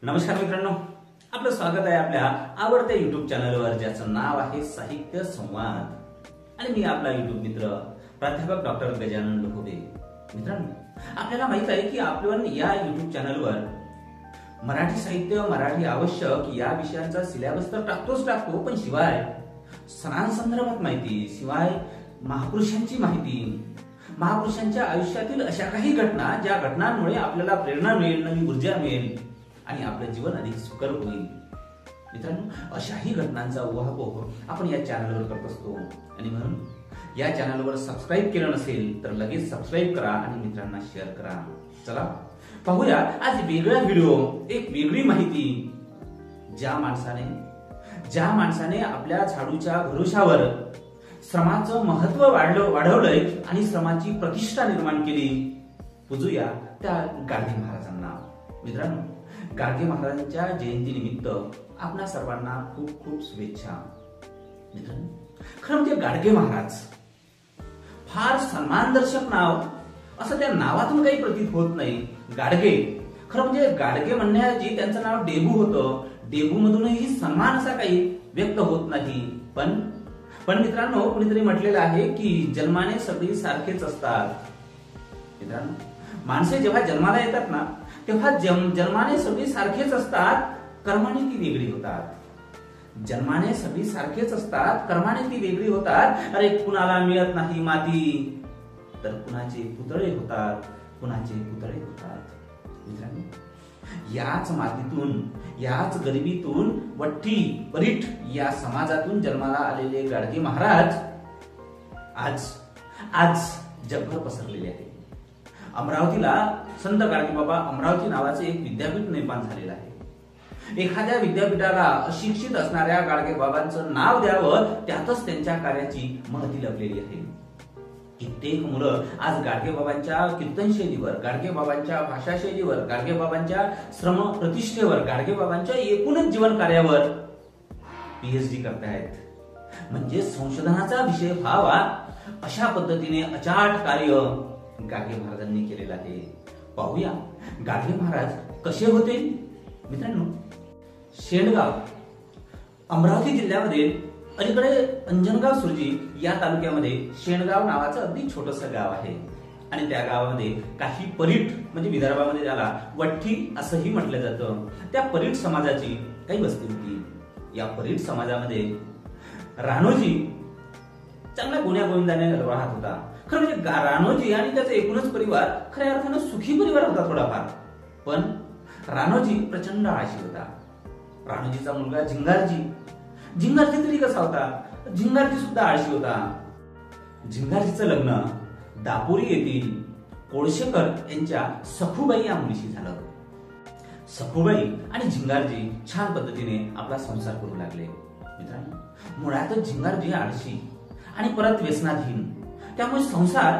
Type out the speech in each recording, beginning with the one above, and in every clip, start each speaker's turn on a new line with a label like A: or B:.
A: नमस्कार मित्रांनो, आपलं स्वागत आहे आपल्या आवडत्या युट्यूब चॅनलवर ज्याचं नाव आहे साहित्य संवाद आणि मी आपला युट्यूब मित्र प्राध्यापक डॉक्टर गजानन लोहोबे। मित्रांनो, आपल्याला माहित आहे की आपण या युट्यूब चॅनलवर मराठी साहित्य, मराठी आवश्यक या विषयांचा सिलेबस तर टाकतो, पण शिवाय सणांसंदर्भात माहिती, शिवाय महापुरुषांची माहिती, महापुरुषांच्या आयुष्यातील अशा काही घटना ज्या घटनांमुळे आपल्याला प्रेरणा मिळेल, नवी ऊर्जा मिळेल आणि आपलं जीवन अधिक सुकर होईल। मित्रांनो, अशाही घटनांचा उहापोह आपण या चॅनलवर करत असतो आणि म्हणून या चॅनलवर सबस्क्राईब केलं नसेल तर लगेच सबस्क्राईब करा आणि मित्रांना शेअर करा। चला पाहूया आज वेगळा व्हिडिओ, एक वेगळी माहिती। ज्या माणसाने आपल्या झाडूच्या भरोशावर श्रमाचं महत्व वाढवलंय आणि श्रमाची प्रतिष्ठा निर्माण केली, पुजूया त्या गाडगे महाराजांना। मित्रांनो, गाडगे महाराजांच्या जयंतीनिमित्त आपणा सर्वांना खूप खूप शुभेच्छा। मित्रांनो, खरं म्हणजे गाडगे महाराज फार सन्मानदर्शक नाव असं त्या नावातून काही प्रतीत होत नाही। गाडगे, खरं म्हणजे गाडगे म्हणण्याऐवजी त्यांचं नाव डेबू होतं। डेबू मधूनही सन्मान असा काही व्यक्त होत नाही। पण मित्रांनो, कुणीतरी म्हटलेलं आहे की जन्माने सगळी सारखेच असतात। मित्रांनो, माणसे जेव्हा जन्माला येतात ना, तेव्हा जन्माने सगळी सारखेच असतात, कर्माने ती वेगळी होतात। जन्माने सगळी सारखेच असतात, कर्माने ती वेगळी होतात। अरे कुणाला मिळत नाही माती तर कुणाचे पुतळे होतात, कुणाचे पुतळे होतात। मित्रांनो, याच मातीतून, याच गरिबीतून, वट्टी परीठ या समाजातून जन्माला आलेले गाडगे महाराज आज जगभर पसरलेले आहेत। अमरावतीला संत गाडगेबाबा अमरावती नावाचे एक विद्यापीठ निर्माण झालेलं आहे। एखाद्या विद्यापीठाला अशिक्षित असणाऱ्या गाडगेबाबांचं नाव द्यावं, त्यातच त्यांच्या कार्याची महती लपलेली आहे। कित्येक मुलं आज गाडगेबाबांच्या कीर्तनशैलीवर, गाडगेबाबांच्या भाषाशैलीवर, गाडगेबाबांच्या श्रम प्रतिष्ठेवर, गाडगेबाबांच्या एकूणच जीवन कार्यावर पीएचडी करतायत। म्हणजे संशोधनाचा विषय व्हावा अशा पद्धतीने अचाट कार्य गाडगे महाराजांनी केलेलं आहे। पाहूया गाडगे महाराज कसे होते। मित्रांनो, शेंडगाव अमरावती जिल्ह्यामध्ये अलीकडे अंजनगाव सुरजी या तालुक्यामध्ये शेंडगाव नावाचं अगदी छोटंसं गाव आहे आणि त्या गावामध्ये काही परीठ, म्हणजे विदर्भामध्ये त्याला वट्टी असंही म्हटलं जातं, त्या परीठ समाजाची काही वस्ती होती। या परीठ समाजामध्ये राणोजी चांगल्या गुण्यागोविंदाने राहत होता। खरं म्हणजे राणोजी आणि त्याचा एकूणच परिवार खऱ्या अर्थानं सुखी परिवार होता थोडाफार, पण राणोजी प्रचंड आळशी होता। राणोजीचा मुलगा झिंगारजी तरी कसा होता? झिंगारजी सुद्धा आळशी होता। झिंगारजीचं लग्न दापोरी येथील कोळशेकर यांच्या सखूबाई या मुलीशी झालं। सखूबाई आणि झिंगारजी छान पद्धतीने आपला संसार करू लागले। मित्रांनो, मुळातच झिंगारजी आळशी आणि परत व्यसनाधीन, त्यामुळे संसार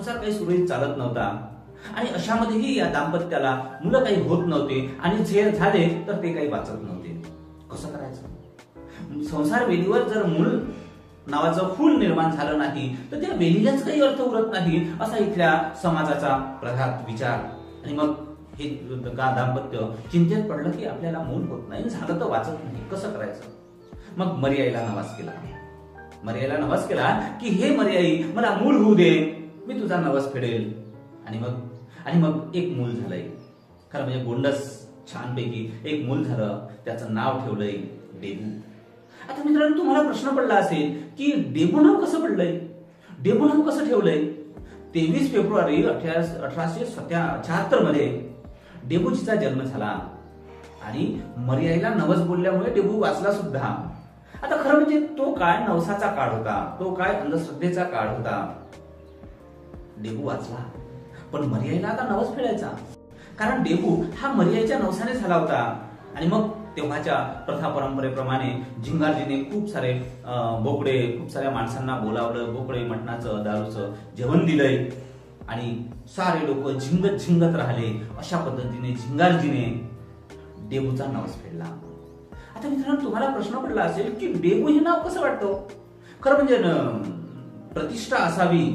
A: काही सुरळीत चालत नव्हता आणि अशामध्येही या दाम्पत्याला मुलं काही होत नव्हते आणि झाले तर ते काही वाचत नव्हते। कसं करायचं? संसार वेलीवर जर मूल नावाचं फूल निर्माण झालं नाही तर त्या वेलीलाच काही अर्थ उरत नाही, असा इथल्या समाजाचा प्रघात विचार। आणि मग हे दाम्पत्य चिंतेत पडलं की आपल्याला मूल होत नाही, झालं तर वाचत नाही, कसं करायचं? मग मर्याईला नवस केला की हे मर्याई, मला मूल होऊ दे, मी तुझा नवस फेडेल। आणि मग एक मूल झालंय। खरं म्हणजे गोंडस छानपैकी एक मूल झालं, त्याचं नाव ठेवलंय डेबू। आता मित्रांनो, तुम्हाला प्रश्न पडला असेल की डेबू नाव कसं पडलंय, डेबू नाव कसं ठेवलंय? 23 फेब्रुवारी 1876 मध्ये डेबूजीचा जन्म झाला आणि मर्याईला नवस बोलल्यामुळे डेबू वाचला सुद्धा। आता खरं म्हणजे तो काळ नवसाचा काळ होता, तो काळ अंधश्रद्धेचा काळ होता। डेबू वाचला, पण मर्याईला आता नवस फेडायचा, कारण डेबू हा मर्याईच्या नवसाने झाला होता। आणि मग तेव्हाच्या प्रथा परंपरेप्रमाणे झिंगारजीने खूप सारे बोकडे, खूप साऱ्या माणसांना बोलावलं, बोकडे मटणाचं, दारूचं जेवण दिलंय आणि सारे लोक झिंगत राहिले। अशा पद्धतीने झिंगारजीने डेबूचा नवस फेडला। आता मित्रांनो, तुम्हाला प्रश्न पडला असेल की डेबू हे नाव कसं वाटतं? खरं म्हणजे प्रतिष्ठा असावी,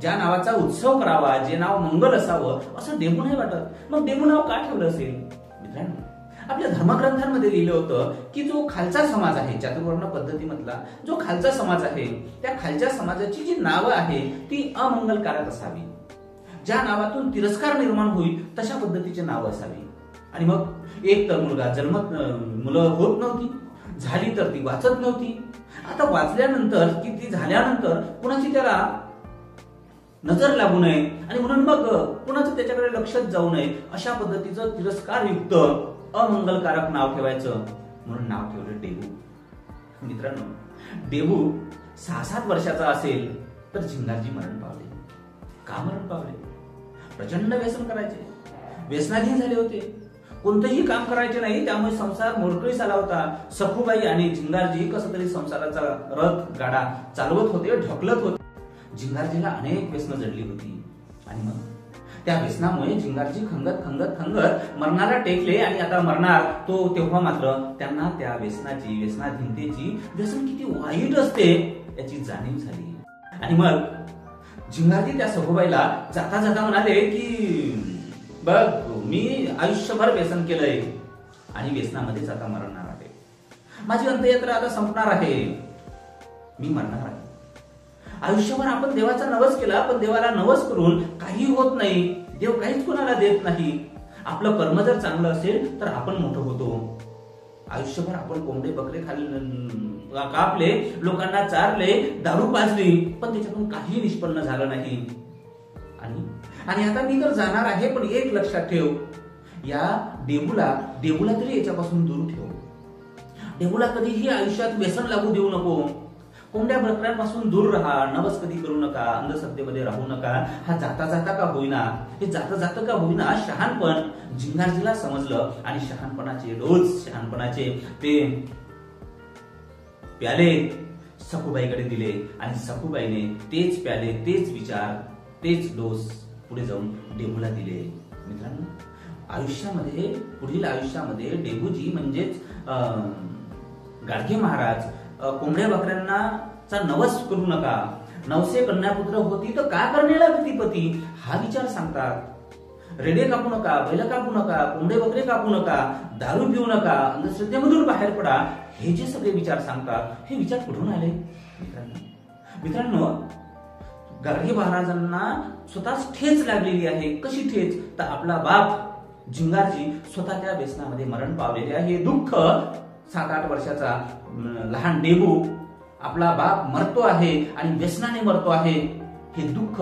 A: ज्या नावाचा उत्सव करावा, जे नाव मंगल असावं, असं डेबू नाही वाटत। मग डेबू नाव का ठेवलं असेल? मित्रांनो, आपल्या धर्मग्रंथांमध्ये लिहिलं होतं की जो खालचा समाज आहे, चातुर्वर्ण पद्धतीमधला जो खालचा समाज आहे, त्या खालच्या समाजाची जी नावं आहे ती अमंगलकारक असावी. ज्या नावातून तिरस्कार निर्माण होईल तशा पद्धतीची नाव असावी. आणि मग एक तर मुलगा जन्मत मुलं होत नव्हती, झाली तर ती वाचत नव्हती. आता वाचल्यानंतर की ती झाल्यानंतर कुणाची त्याला नजर लागू नये आणि म्हणून मग कुणाचं त्याच्याकडे लक्षच जाऊ नये अशा पद्धतीचं तिरस्कारयुक्त अमंगलकारक नाव ठेवायचं म्हणून नाव ठेवलं डेबू. मित्रांनो, डेबू 6-7 वर्षाचा असेल तर झिंगारजी मरण पावले. का मरण पावले? प्रचंड व्यसन करायचे, व्यसनाधीन झाले होते, कोणतंही काम करायचे नाही, त्यामुळे संसार मोडकळीस आला होता. सखूबाई आणि झिंगारजी कसं तरी संसाराचा रथ गाडा चालवत होते, ढकलत होते. झिंगारजीला अनेक व्यसनं जडली होती आणि मग त्या व्यसनामुळे झिंगारजी खंगत मरणाला टेकले. आणि आता मरणार तो तेव्हा मात्र त्यांना त्या व्यसनाधीनतेची व्यसन किती वाईट असते याची जाणीव झाली. आणि मग झिंगारजी त्या सखूबाईला जाता जाता म्हणाले की बघ, मी आयुष्यभर व्यसन केलंय आणि व्यसनामध्येच आता मरणार आहे. माझी अंत्ययात्रा आता संपणार आहे, मी मरणार आहे. आयुष्यभर आपण देवाचा नवस केला, पण देवाला नवस करून काही होत नाही. देव काहीच कोणाला देत नाही. आपलं कर्म जर चांगलं असेल तर आपण मोठं होतो. आयुष्यभर आपण कोंबडे बकरे कापले, लोकांना चारले, दारू पाजली, पण त्याच्यातून काही निष्पन्न झालं नाही. आणि आता मी तर जाणार आहे, पण एक लक्षात ठेव, या डेबूला तरी याच्यापासून दूर ठेव. डेबूला कधीही आयुष्यात व्यसन लागू देऊ नको. कोंबड्या बकऱ्यांपासून दूर राहा, नवस कधी करू नका, अंधश्रद्धेमध्ये राहू नका. हा जाता जाता का होईना शहाणपण झिंगारजीला समजलं आणि शहाणपणाचे ते प्याले सखूबाईकडे दिले आणि सखूबाईने तेच प्याले, तेच विचार, तेच डोस पुढे जाऊन डेबूला दिले. मित्रांनो, पुढील आयुष्यामध्ये डेबूजी म्हणजेच गाडगे महाराज कोंबड्या बकऱ्यांचा नवस करू नका, नवसे कन्यापुत्र होती तर का करणेला गतिपती हा विचार सांगतात. रेडे कापू नका, बैल कापू नका, कोंबडे बकरे कापू नका, दारू पिऊ नका, अंधश्रद्धेमधून बाहेर पडा, हे जे सगळे विचार सांगतात, हे विचार कुठून आले? मित्रांनो, गाडगे महाराजांना स्वतःच ठेच लागलेली आहे. कशी ठेच? तर आपला बाप झिंगारजी स्वतः त्या व्यसनामध्ये मरण पावलेले आहे. दुःख 7-8 वर्षाचा लहान डेबू आपला बाप मरतो आहे आणि व्यसनाने मरतो आहे, हे दुःख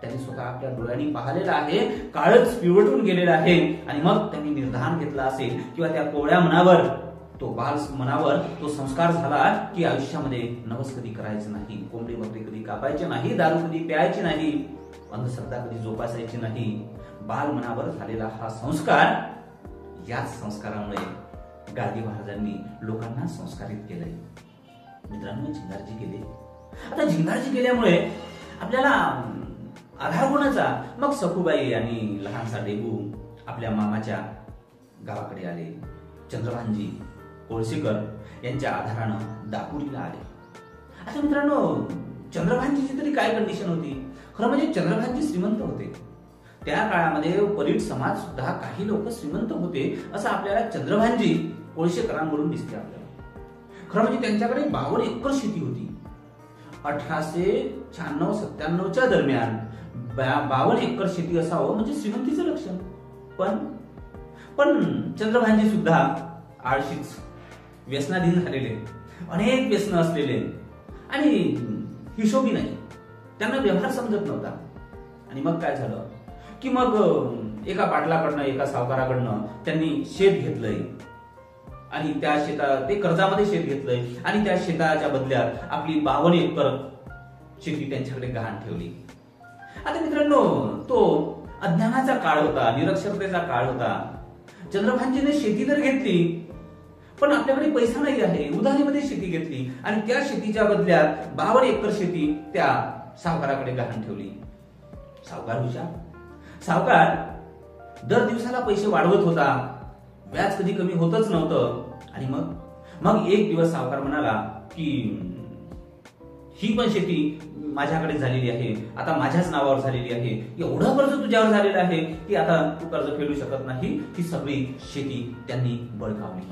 A: त्यांनी स्वतः आपल्या डोळ्यांनी पाहिलेलं आहे. काळच पिवळून गेलेलं आहे. आणि मग त्यांनी निर्धार घेतला असेल किंवा त्या कोवळ्या मनावर, तो बाल मनावर तो संस्कार झाला की आयुष्यामध्ये नवस कधी करायचं नाही, कोंबडी बकरी कधी कापायचे नाही, दारू कधी प्यायची नाही, अंधश्रद्धा कधी जोपासायची नाही. बाल मनावर झालेला हा संस्कार, याच संस्कारामुळे गाडगे महाराजांनी लोकांना संस्कारित केलंय. मित्रांनो, झिंगारजी गेले. आता झिंगारजी गेल्यामुळे आपल्याला आधार कोणाचा? मग सखूबाई आणि लहानसा डेबू आपल्या मामाच्या गावाकडे आले. चंद्रभानजी कोळसेकर यांच्या आधारानं दापुरीला आले. आता मित्रांनो, चंद्रभानजीची तरी काय कंडिशन होती? खरं म्हणजे चंद्रभानजी श्रीमंत होते. त्या काळामध्ये परीट समाज सुद्धा काही लोक श्रीमंत होते असं आपल्याला चंद्रभानजी कोळसेकरांवरून दिसते आपल्याला. खरं म्हणजे त्यांच्याकडे 52 एकर शेती होती. 1896-97च्या दरम्यान 52 एकर शेती असावं म्हणजे श्रीमंतीचं लक्षण. पण चंद्रभानजी सुद्धा आळशीच, व्यसनाधीन झालेले, अनेक व्यसन असलेले आणि हिशोबी नाही, त्यांना व्यवहार समजत नव्हता. आणि मग काय झालं की मग एका पाटलाकडनं, एका सावकाराकडनं त्यांनी शेत घेतलंय आणि त्या ते कर्जामध्ये शेत घेतलंय आणि त्या शेताच्या बदल्यात आपली 52 एकर शेती त्यांच्याकडे गहाण ठेवली. आता मित्रांनो, तो अज्ञानाचा काळ होता, निरक्षरतेचा काळ होता. चंद्रभानजीने शेती तर घेतली, पण आपल्याकडे पैसा नाही आहे, उधारीमध्ये शेती घेतली आणि त्या शेतीच्या बदल्यात 52 एकर शेती त्या सावकाराकडे गहाण ठेवली. सावकार हुशार. सावकार दर दिवसाला पैसे वाढवत होता, व्याज कधी कमी होतच नव्हतं. आणि मग एक दिवस सावकार म्हणाला की ही पण शेती माझ्याकडे झालेली आहे, आता माझ्याच नावावर झालेली आहे, एवढं कर्ज तुझ्यावर झालेलं आहे की आता तू कर्ज फेडू शकत नाही. ही सगळी शेती त्यांनी बळकावली.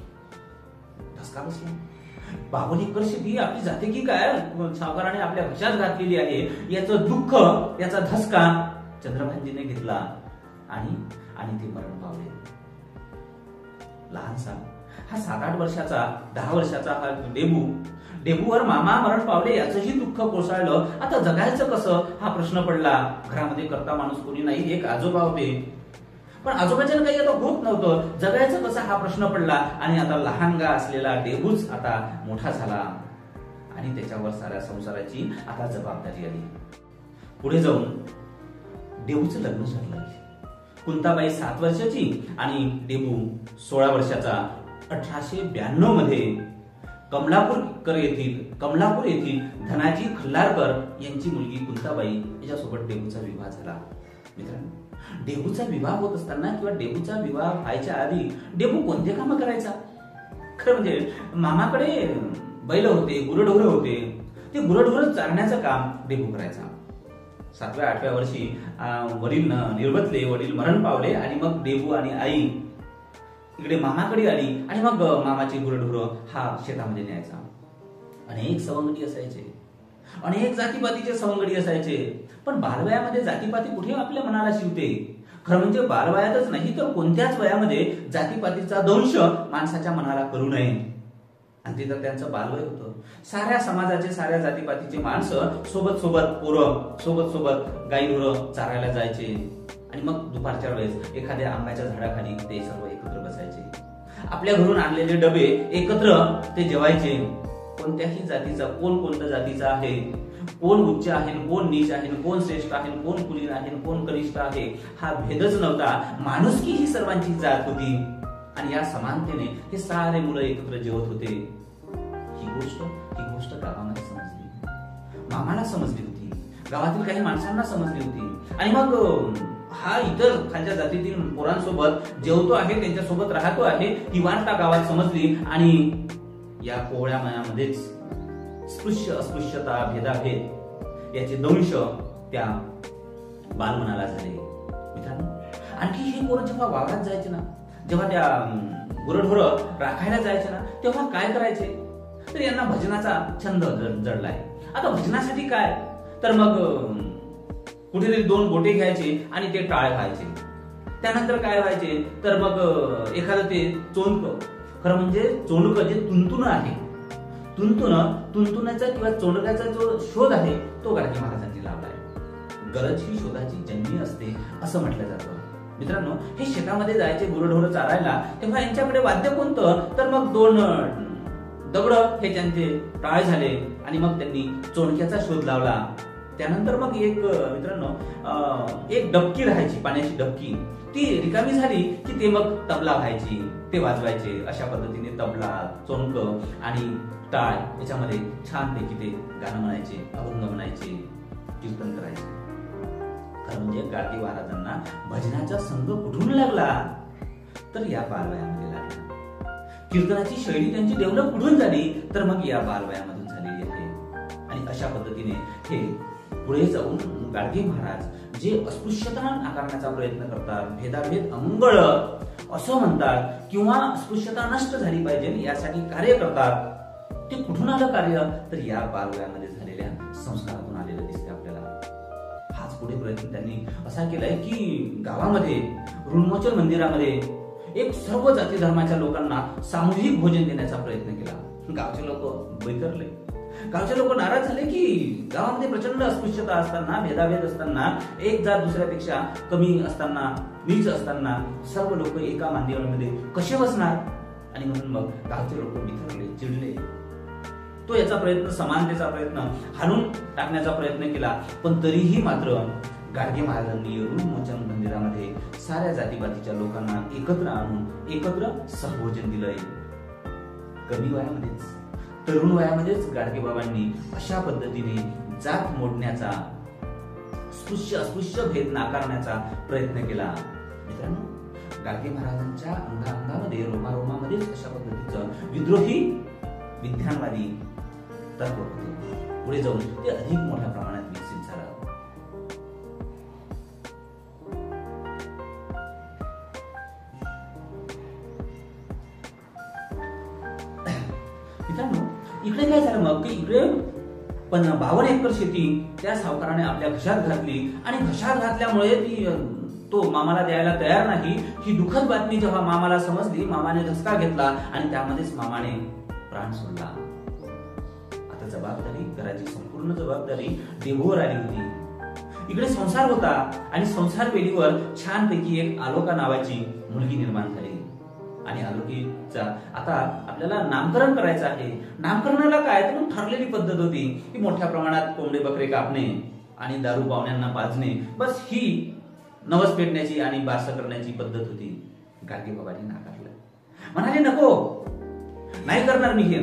A: धसका बसला. 52 एकर शेती आपली जाते की काय सावकाराने आपल्या घशात घातलेली आहे, याचं दुःख, याचा धसका चंद्रभानजीने घेतला आणि ते मरण पावले. लहानसा हा 7-8 वर्षाचा 10 वर्षाचा हा डेबूवर मामा मरण पावले याचंही दुःख कोसळलं. आता जगायचं कसं हा प्रश्न पडला. घरामध्ये करता माणूस कोणी नाही, एक आजोबा होते, पण आजोबाच्यानं काही आता होत नव्हतं. जगायचं कसं हा प्रश्न पडला आणि आता लहानगा असलेला डेबूच आता मोठा झाला आणि त्याच्यावर साऱ्या संसाराची आता जबाबदारी आली. पुढे जाऊन डेबूचं लग्न ठरलं. कुंताबाई 7 वर्षाची आणि डेबू 16 वर्षाचा. 1892 मध्ये कमलापूर येथील धनाजी खल्लारकर यांची मुलगी कुंताबाई याच्यासोबत डेबूचा विवाह झाला. मित्रांनो, डेबूचा विवाह होत असताना किंवा डेबूचा विवाह व्हायच्या आधी डेबू कोणते काम करायचा? खरं म्हणजे मामाकडे बैल होते, गुरढोर होते, ते गुरढोर चारण्याचं काम डेबू करायचा. 7व्या-8व्या वर्षी वडील निर्वतले, वडील मरण पावले आणि मग डेबू आणि आई इकडे मामाकडे आली आणि मग मामाची गुरढोर हा शेतामध्ये न्यायचा. अनेक सवंगडी असायचे, अनेक जातीपातीचे सवंगडी असायचे, पण बालवयामध्ये जातीपाती कुठे आपल्या मनाला शिवते? खरं म्हणजे बालवयातच नाही तर कोणत्याच वयामध्ये जातीपातीचा दंश माणसाच्या मनाला करू नये. आणि ते तर त्यांचं बालवय होतं. साऱ्या समाजाचे, साऱ्या जातीपातीचे माणसं सोबत गाईढोरं चारायला जायचे आणि मग दुपारच्या वेळेस एखाद्या आंब्याच्या झाडाखाली ते सर्व एकत्र बसायचे. आपल्या घरून आणलेले डबे एकत्र ते जेवायचे. कोणत्याही जातीचा, कोणत्या जातीचा आहे, कोण उच्च आहे, कोण नीच आहे, कोण श्रेष्ठ आहे, कोण कुलीन आहे, कोण कनिष्ठ आहे, हा भेदच नव्हता. माणुसकी ही सर्वांची जात होती आणि या समानतेने हे सारे मुलं एकत्र जेवत होते. ही गोष्ट गावामध्ये समजली, मामाला समजली होती, गावातील काही माणसांना समजली होती. आणि मग हा इतर खालच्या जातीतील पोरांसोबत जेवतो आहे, त्यांच्यासोबत राहतो आहे, ही वार्ता गावात समजली आणि या कोवळ्या मनामध्येच अस्पृश्यता, भेदाभेद याचे दंश त्या बालमनाला झाले. मित्रांनो, आणखी हे पोरं जेव्हा वावरात जायचे ना, जेव्हा त्या गुरढोर राखायला जायचे ना, तेव्हा काय करायचे? तर यांना भजनाचा छंद जडलाय. आता भजनासाठी काय, तर मग कुठेतरी 2 बोटे घ्यायचे आणि ते टाळ व्हायचे. त्यानंतर काय व्हायचे, तर मग एखादं ते चोंडक, खरं म्हणजे चोंडक जे तुंतुन आहे, तुंतुनाचा किंवा चोंडकाचा जो शोध आहे तो गाडगे महाराजांनी लावलाय. गरज ही शोधाची जन्मी असते असं म्हटलं जातं. मित्रांनो, हे शेतामध्ये जायचे गुरढोर चारायला, तेव्हा यांच्याकडे वाद्य कोणतं, तर मग 2 दगड हे त्यांचे टाळ झाले आणि मग त्यांनी चोंडक्याचा शोध लावला. त्यानंतर मग एक डबकी राहायची, पाण्याची डबकी, ती रिकामी झाली की ते मग तबला व्हायची, ते वाजवायचे. अशा पद्धतीने तबला, चोंडक आणि टाळ याच्यामध्ये छानपैकी ते गाणं म्हणायचे, अभंग म्हणायचे, कीर्तन करायचे. खरं म्हणजे गाडगे महाराजांना भजनाचा संग कुठून लागला, तर या बालवयामध्ये लागला. कीर्तनाची शैली त्यांची डेव्हलप कुठून झाली, तर मग या बालवयामधून झालेली आहे. आणि अशा पद्धतीने हे पुढे जाऊन गाडगे महाराज जे अस्पृश्यता नाकारण्याचा प्रयत्न करतात, भेदाभेद अमंगळ असं म्हणतात किंवा अस्पृश्यता नष्ट झाली पाहिजे यासाठी कार्य करतात. ते कुठून आलं कार्य, तर या बालवयामध्ये झालेल्या संस्कारातून आलेलं दिसते आपल्याला. हाच पुढे प्रयत्न त्यांनी असा केलाय की गावामध्ये ऋणमोचन मंदिरामध्ये एक सर्व जाती धर्माच्या लोकांना सामूहिक भोजन देण्याचा प्रयत्न केला. गावचे लोक बैतरले, गावचे लोक नाराज झाले की गावामध्ये प्रचंड अस्पृश्यता असताना, भेदाभेद असताना, एक जात दुसऱ्यापेक्षा कमी असताना, नीच असताना सर्व लोक एका मांदियाळीमध्ये कसे बसणार, आणि म्हणून मग गावचे लोक बिथरले, चिडले. तो याचा प्रयत्न, समानतेचा प्रयत्न, हाणून टाकण्याचा प्रयत्न केला. पण तरीही मात्र गाडगे महाराजांनी ऋणमोचन मंदिरामध्ये साऱ्या जातीपातीच्या लोकांना एकत्र आणून एकत्र सहभोजन दिलंय. कमी वयामध्येच, तरुण वयामध्येच गाडगे बाबांनी अशा पद्धतीने जात मोडण्याचा, अस्पृश्य भेद नाकारण्याचा प्रयत्न केला. मित्रांनो, गाडगे महाराजांच्या अंगामध्ये, रोमारोमामध्येच अशा पद्धतीचं विद्रोही, विज्ञानवादी तत्व होते. पुढे जाऊन ते अधिक मोठ्या प्रमाणात इकडे काय झालं मग की इकडे पण 52 एकर शेती त्या सावकाराने आपल्या घशात घातली आणि घशात घातल्यामुळे ती तो मामाला द्यायला तयार नाही. ही दुःखद बातमी जेव्हा मामाला समजली, मामाने धसका घेतला आणि त्यामध्येच मामाने प्राण सोडला. आता जबाबदारी, घराची संपूर्ण जबाबदारी देवूवर आली होती. इकडे संसार होता आणि संसार वेळीवर छानपैकी एक आलोका नावाची मुलगी निर्माण झाली. आणि आलोकीचा आता आपल्याला नामकरण करायचं आहे. नामकरणाला काय तर मग ठरलेली पद्धत होती की मोठ्या प्रमाणात कोंबडे बकरे कापणे आणि दारू पाहुण्यांना पाजणे, बस ही नवस पेटण्याची आणि बारसं करण्याची पद्धत होती. गाडगे बाबांनी नाकारलं, म्हणाले नको, नाही करणार मी हे.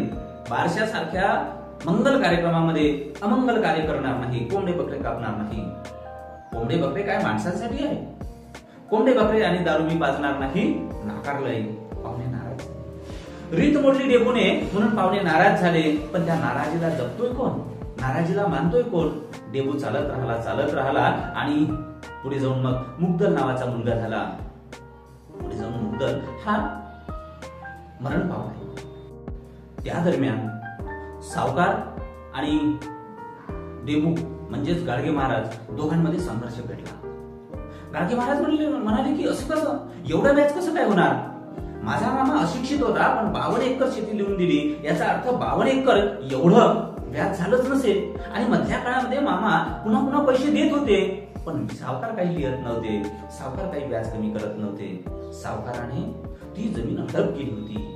A: बारशासारख्या मंगल कार्यक्रमामध्ये अमंगल कार्य करणार नाही, कोंबडे बकरे कापणार नाही. कोंबडे बकरे काय माणसांसाठी आहे, कोंबडे बकरे आणि दारू मी पाजणार नाही. नाकारलंय. पाहुणे नाराज, रीत मोडली डेबूने म्हणून पाहुणे नाराज झाले. पण त्या नाराजीला जपतोय कोण, नाराजीला मानतोय कोण? डेबू चालत राहिला आणि पुढे जाऊन मग मुग्दल नावाचा मुलगा झाला. पुढे जाऊन मुग्दल हा मरण पावला. त्या दरम्यान सावकार आणि डेबू म्हणजेच गाडगे महाराज दोघांमध्ये संघर्ष घडला. गाडगे महाराज म्हणाले की असं कसं, एवढं व्याज कसं काय होणार? माझा मामा अशिक्षित होता पण 52 एकर शेती लिहून दिली, याचा अर्थ 52 एकर एवढं व्याज झालंच नसेल. आणि मधल्या काळामध्ये मामा पुन्हा पुन्हा पैसे देत होते, पण सावकार काही लिहत नव्हते, सावकार काही व्याज कमी करत नव्हते. सावकाराने ती जमीन हडप केली होती.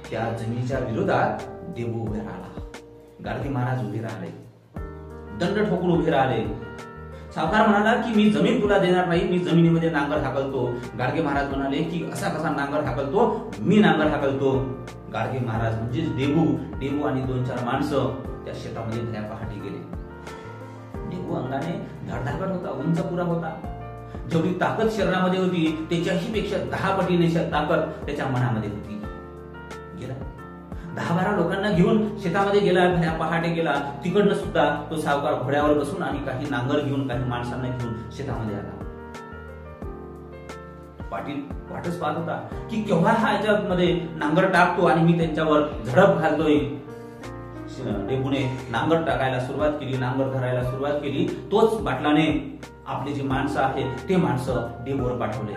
A: त्या जमिनीच्या विरोधात देबू उभे राहिला, गाडगे महाराज उभे राहिले, दंड ठोकून उभे राहिले. सावकार म्हणाला की मी जमीन तुला देणार नाही, मी जमिनीमध्ये नांगर हाकलतो. गाडगे महाराज म्हणाले की असा कसा नांगर हाकलतो, मी नांगर हाकलतो. गाडगे महाराज म्हणजे देबू आणि 2-4 माणसं त्या शेतामध्ये भल्या पहाटे गेले. देबू अंगाने धडधाकट होता, उंच पुरा होता. जेवढी ताकद शरीरामध्ये होती त्याच्याही पेक्षा 10 पटीने ताकद त्याच्या मनामध्ये होती. गेला 10-12 लोकांना घेऊन शेतामध्ये गेला, भल्या पहाटे गेला. तिकडनं सुद्धा तो सावकार घोड्यावर बसून आणि काही नांगर घेऊन, काही माणसांना घेऊन शेतामध्ये आला. पाटील वाटच पाहत होता की केव्हा हा याच्यामध्ये नांगर टाकतो आणि मी त्यांच्यावर झडप घालतोय. डेबूने नांगर टाकायला सुरुवात केली, नांगर धरायला सुरुवात केली. तोच बाटलाने आपले जे माणसं आहेत ते माणसं डेबूवर पाठवले.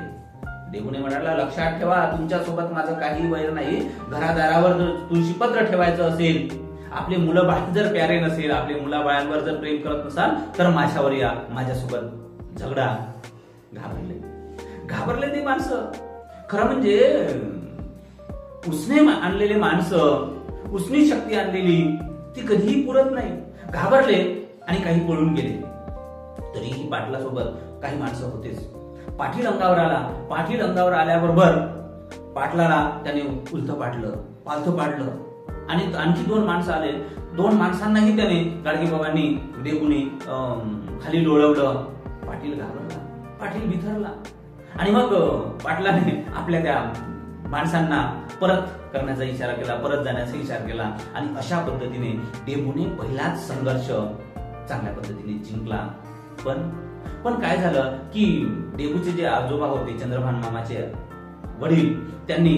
A: देवूने म्हणाला लक्षात ठेवा, तुमच्या सोबत माझं काही वैर नाही. घरादारावर जर तुळशीपत्र ठेवायचं असेल, आपले मुलं बाळ जर प्यारे नसेल, आपले मुलाबाळांवर जर प्रेम करत नसाल तर माझ्यावर या, माझ्यासोबत झगडा. घाबरले ते माणसं. खरं म्हणजे उसने आणलेले माणसं, उसनी शक्ती आणलेली ती कधीही पुरत नाही. घाबरले आणि काही पळून गेले. तरीही पाटलासोबत काही माणसं होतेच. पाटील अंगावर आला. पाटील अंगावर आल्याबरोबर पाटलाला त्याने उलथ पाडलं, पालथ पाडलं आणि आणखी 2 माणसं आले. 2 माणसांनाही त्याने गाडगे बाबांनी देबूने खाली लोळवलं. पाटील घाबरला, पाटील बिथरला आणि मग पाटलाने आपल्या त्या माणसांना परत करण्याचा इशारा केला, परत जाण्याचा इशारा केला. आणि अशा पद्धतीने देबूने पहिलाच संघर्ष चांगल्या पद्धतीने जिंकला. पण काय झालं की देबूचे जे आजोबा होते, चंद्रभान मामाचे वडील, त्यांनी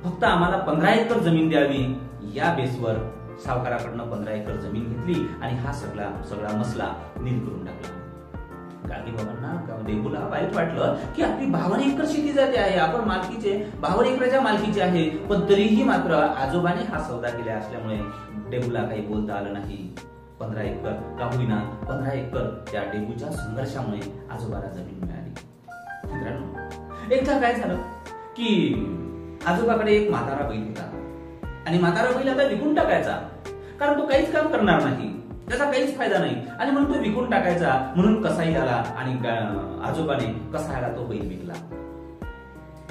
A: फक्त आम्हाला 15 एकर जमीन द्यावी या बेसवर सावकाराकडनं 15 एकर जमीन घेतली आणि हा सगळा मसला नील करून टाकला. गाडगे बाबांना, देबूला वाईट वाटलं की आपली 52 एकर शेती जाते आहे, आपण मालकीचे 52 एकराच्या मालकीचे आहे. पण तरीही मात्र आजोबाने हा सौदा केला असल्यामुळे देबूला काही बोलता आलं नाही. 15 एकर का होईना, 15 एकर त्या डेबूच्या संघर्षामुळे आजोबाला जमीन मिळाली. मित्रांनो, एकदा काय झालं की आजोबाकडे एक म्हातारा बैल होता आणि म्हातारा बैल आता विकून टाकायचा, कारण तो काहीच काम करणार नाही, त्याचा काहीच फायदा नाही आणि म्हणून तो विकून टाकायचा. म्हणून कसाई आला आणि आजोबाने कसाईला तो बैल विकला.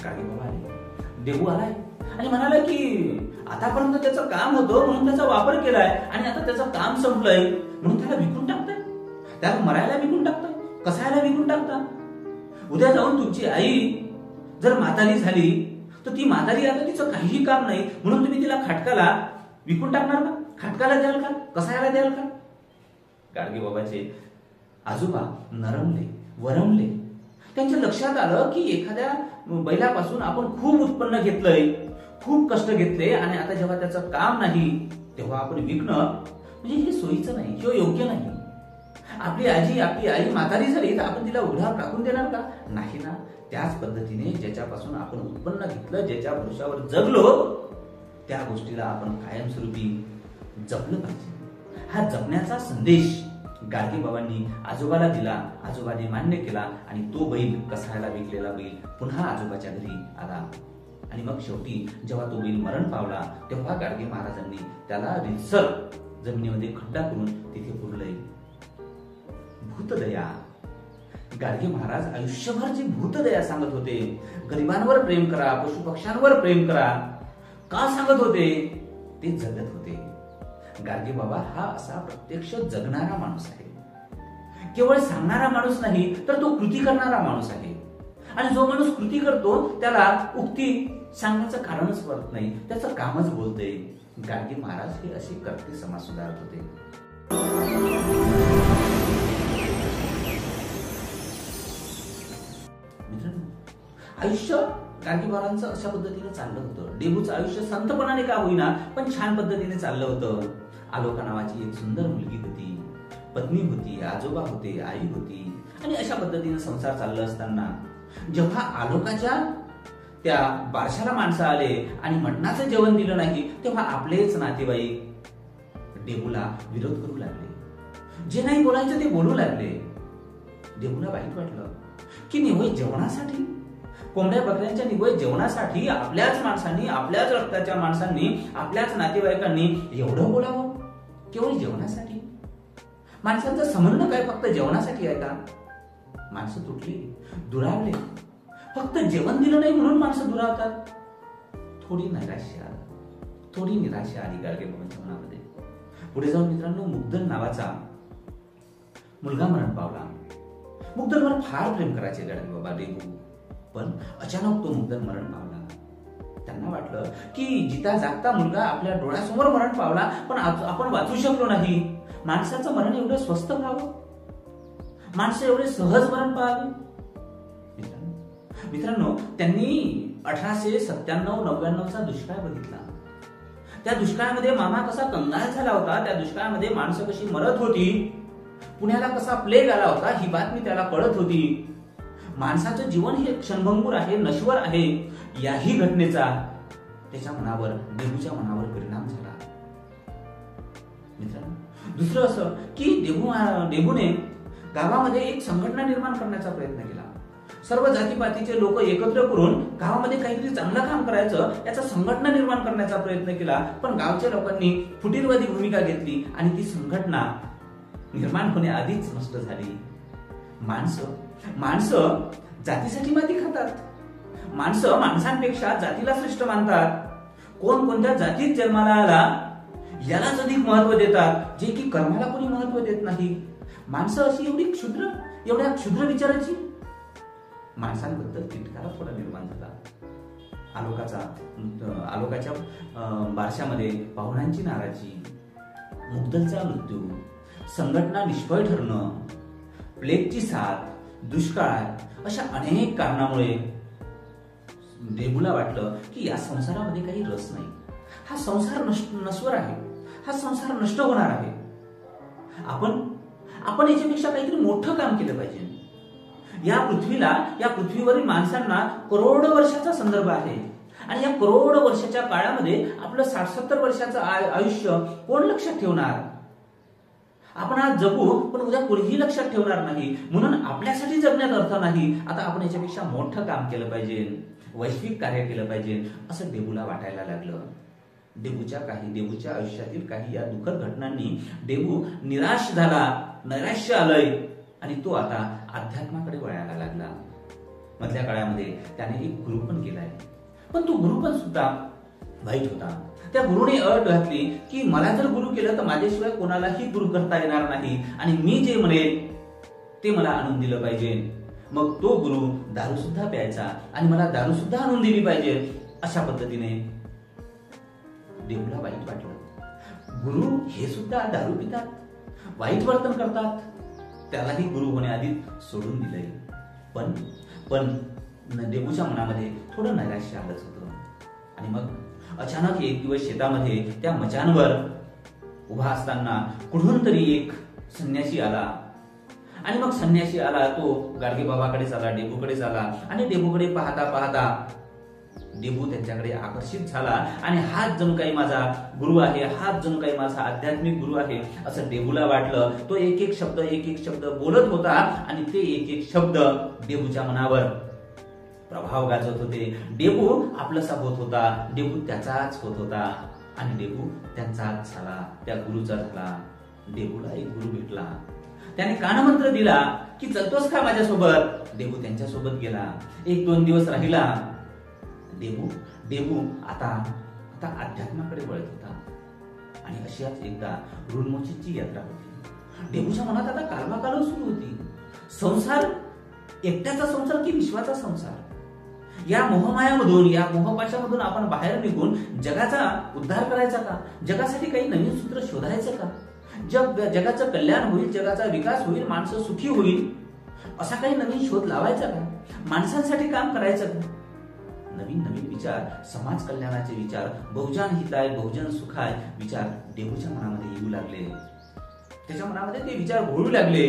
A: गाडगे बाबा आले, देबू आलाय आणि म्हणाला की आतापर्यंत त्याचं काम होतं म्हणून त्याचा वापर केलाय आणि आता त्याचं काम संपलंय म्हणून त्याला विकून टाकताय, त्याला मरायला विकून टाकताय, कसायला विकून टाकता. उद्या जाऊन तुमची आई जर म्हातारी झाली तर ती म्हातारी आता तिचं काहीही काम नाही म्हणून तुम्ही तिला खाटकाला विकून टाकणार का? खाटकाला द्याल का? कसायला द्याल का? गाडगे बाबाचे आजोबा नरमले, वरमले. त्यांच्या लक्षात आलं की एखाद्या बैलापासून आपण खूप उत्पन्न घेतलंय, खूप कष्ट घेतले आणि आता जेव्हा त्याचं काम नाही तेव्हा आपण विकणं म्हणजे हे सोयीचं नाही, हे योग्य नाही. आपली आई म्हातारी झाली तर आपण तिला उघड्यावर टाकून देणार का? नाही ना. त्याच पद्धतीने ज्याच्यापासून आपण उत्पन्न घेतलं, ज्याच्या भरोशावर जगलो, त्या गोष्टीला आपण कायमस्वरूपी जपलं पाहिजे. हा जपण्याचा संदेश गाडगेबाबांनी आजोबाला दिला. आजोबाने मान्य केला आणि तो बैल, कसायला विकलेला बैल पुन्हा आजोबाच्या घरी आला. आणि मग शेवटी जेव्हा तो बैल मरण पावला तेव्हा गाडगे महाराजांनी त्याला रितसर जमिनीमध्ये खड्डा करून तिथे पुरलंय. भूतदया. गाडगे महाराज आयुष्यभर जी भूतदया सांगत होते, गरिबांवर प्रेम करा, पशु पक्ष्यांवर प्रेम करा, का सांगत होते? ते जगत होते. गाडगे बाबा हा असा प्रत्यक्ष जगणारा माणूस आहे. केवळ सांगणारा माणूस नाही, तर तो कृती करणारा माणूस आहे. आणि जो माणूस कृती करतो त्याला उक्ती सांगण्याचं कारणच पडत नाही, त्याचं कामच बोलते. गाडगे महाराज हे असे करते समाज सुधारत होते. मित्रांनो, आयुष्य गाडगे महाराजांचं अशा पद्धतीने चाललं होतं. डेबूचं आयुष्य संतपणाने का होईना पण छान पद्धतीने चाललं होतं. आलोका नावाची एक सुंदर मुलगी होती, पत्नी होती, आजोबा होते, आई होती आणि अशा पद्धतीने संसार चालला असताना जेव्हा आलोकाच्या त्या बारशाला माणसं आले आणि मटणाचं जेवण दिलं नाही, तेव्हा आपलेच नातेवाईक डेबूला विरोध करू लागले. जे नाही बोलायचं ते बोलू लागले. डेबूला वाईट वाटलं की निवय जेवणासाठी, कोंबड्या बकऱ्यांच्या निवय जेवणासाठी आपल्याच माणसांनी, आपल्याच रक्ताच्या माणसांनी, आपल्याच नातेवाईकांनी एवढं बोलावं केवळ जेवणासाठी. माणसांचं समजणं काय फक्त जेवणासाठी आहे का? माणसं तुटली, दुरावले. फक्त जेवण दिलं नाही म्हणून माणसं दुरावतात. थोडी निराशा आली गाडगे बाबांच्या मनामध्ये. पुढे जाऊन मित्रांनो, मुग्दल नावाचा मुलगा मरण पावला. मुग्दलवर फार प्रेम करायचे गाडगे बाबा डेबू. पण अचानक तो मुग्दल मरण पावला. त्यांना वाटलं की जिता जागता मुलगा आपल्या डोळ्यासमोर मरण पावला, पण आपण वाचू शकलो नाही. माणसाचं मरण एवढं स्वस्त व्हावं, माणसं एवढे सहज मरण पाहावे. मित्रांनो, त्यांनी 1897-99चा दुष्काळ बघितला. त्या दुष्काळामध्ये मामा कसा कंगाल झाला होता, त्या दुष्काळामध्ये माणसं कशी मरत होती, पुण्याला कसा प्लेग आला होता ही बातमी त्याला कळत होती. माणसाचं जीवन हे क्षणभंगूर आहे, नश्वर आहे. याही घटनेचा त्याच्या मनावर, डेबूच्या मनावर परिणाम झाला. मित्रांनो, दुसरं असं की डेबूने गावामध्ये एक संघटना निर्माण करण्याचा प्रयत्न केला. सर्व जातीपातीचे लोक एकत्र करून गावामध्ये काहीतरी चांगलं काम करायचं याचा संघटना निर्माण करण्याचा प्रयत्न केला. पण गावच्या लोकांनी फुटीरवादी भूमिका घेतली आणि ती संघटना निर्माण होण्याआधीच नष्ट झाली. माणसं जातीसाठी माती खातात. माणसं माणसांपेक्षा जातीला श्रेष्ठ मानतात. कोण कोणत्या जातीत जन्माला आला यालाच अधिक महत्व देतात, जे की कर्माला कोणी महत्व देत नाही. माणसं अशी एवढ्या क्षुद्र विचाराची. माणसांबद्दल तिटकारा थोडा निर्माण झाला. आलोकाच्या बारशामध्ये पाहुण्यांची नाराजी, मुग्दलचा मृत्यू, संघटना निष्फळ ठरणं, प्लेगची साथ, दुष्काळ अशा अनेक कारणामुळे डेबूला वाटलं की या संसारामध्ये काही रस नाही. हा संसार नश्वर आहे, हा संसार नष्ट होणार आहे. आपण याच्यापेक्षा काहीतरी मोठं काम केलं पाहिजे. या पृथ्वीवरील माणसांना करोडो वर्षाचा संदर्भ आहे आणि या करोडो वर्षाच्या काळामध्ये आपलं 60-70 वर्षाचं आयुष्य कोण लक्षात ठेवणार? आपण आज जगू पण उद्या कोणीही लक्षात ठेवणार नाही. म्हणून आपल्यासाठी जगण्यात अर्थ नाही. आता आपण याच्यापेक्षा मोठं काम केलं पाहिजे, वैश्विक कार्य केलं पाहिजे असं डेबूला वाटायला लागलं. डेबूच्या आयुष्यातील काही या दुःखद घटनांनी डेबू निराश झाला, नैराश्य आलंय आणि तो आता अध्यात्माकडे वळायला लागला. मधल्या काळामध्ये त्याने एक गुरु पण केलाय, पण तो गुरु पण सुद्धा वाईट होता. त्या गुरुने अट घातली की मला जर गुरु केलं तर माझ्याशिवाय कोणालाही गुरु करता येणार नाही आणि मी जे म्हणेल ते मला आणून दिलं पाहिजे. मग तो गुरु दारू सुद्धा प्यायचा आणि मला दारू सुद्धा आणून दिली पाहिजे. अशा पद्धतीने डेबूला वाईट वाटलं. गुरु हे सुद्धा दारू पितात, वाईट वर्तन करतात, त्यालाही गुरु होण्याआधी सोडून दिलंय. पण डेबूच्या मनामध्ये थोडं नैराश्य आलंच होतं. आणि मग अचानक एक दिवस शेतामध्ये त्या मचानवर उभा असताना कुठून तरी एक संन्यासी आला आणि मग संन्यासी आला तो गाडगे बाबाकडेच आला, डेबूकडेच आला आणि डेबूकडे पाहता पाहता डेबू त्यांच्याकडे आकर्षित झाला आणि हाच जणू काही माझा गुरु आहे, हाच जणू काही माझा आध्यात्मिक गुरु आहे असं डेबूला वाटलं. तो एक एक शब्द बोलत होता आणि ते एक एक शब्द डेबूच्या मनावर प्रभाव गाजवत होते. डेबू आपलासा होत होता, डेबू त्याचाच होत होता आणि डेबू त्यांचाच झाला, त्या गुरुचा झाला. डेबूला एक गुरु भेटला, त्याने कानमंत्र दिला की चलतोस का माझ्यासोबत. डेबू त्यांच्यासोबत गेला. 1-2 दिवस राहिला. डेबू आता अध्यात्माकडे वळत होता आणि अशीच एकदा ऋणमोचीची यात्रा होती. डेबूच्या मनात आता कालवाकालव सुरू होती. संसार एकट्याचा संसार की विश्वाचा संसार, या मोहमायामधून, या मोहपाशामधून आपण बाहेर निघून जगाचा उद्धार करायचा का, जगासाठी काही नवीन सूत्र शोधायचं का, जगाचं कल्याण होईल, जगाचा विकास होईल, माणसं सुखी होईल असा काही नवीन शोध लावायचा का, माणसांसाठी काम करायचं का. नवीन नवीन विचार, समाज कल्याणाचे विचार, बहुजन हिताय बहुजन सुखाय विचार डेबूच्या मनामध्ये येऊ लागले. त्याच्या मनामध्ये ते विचार घोळू लागले.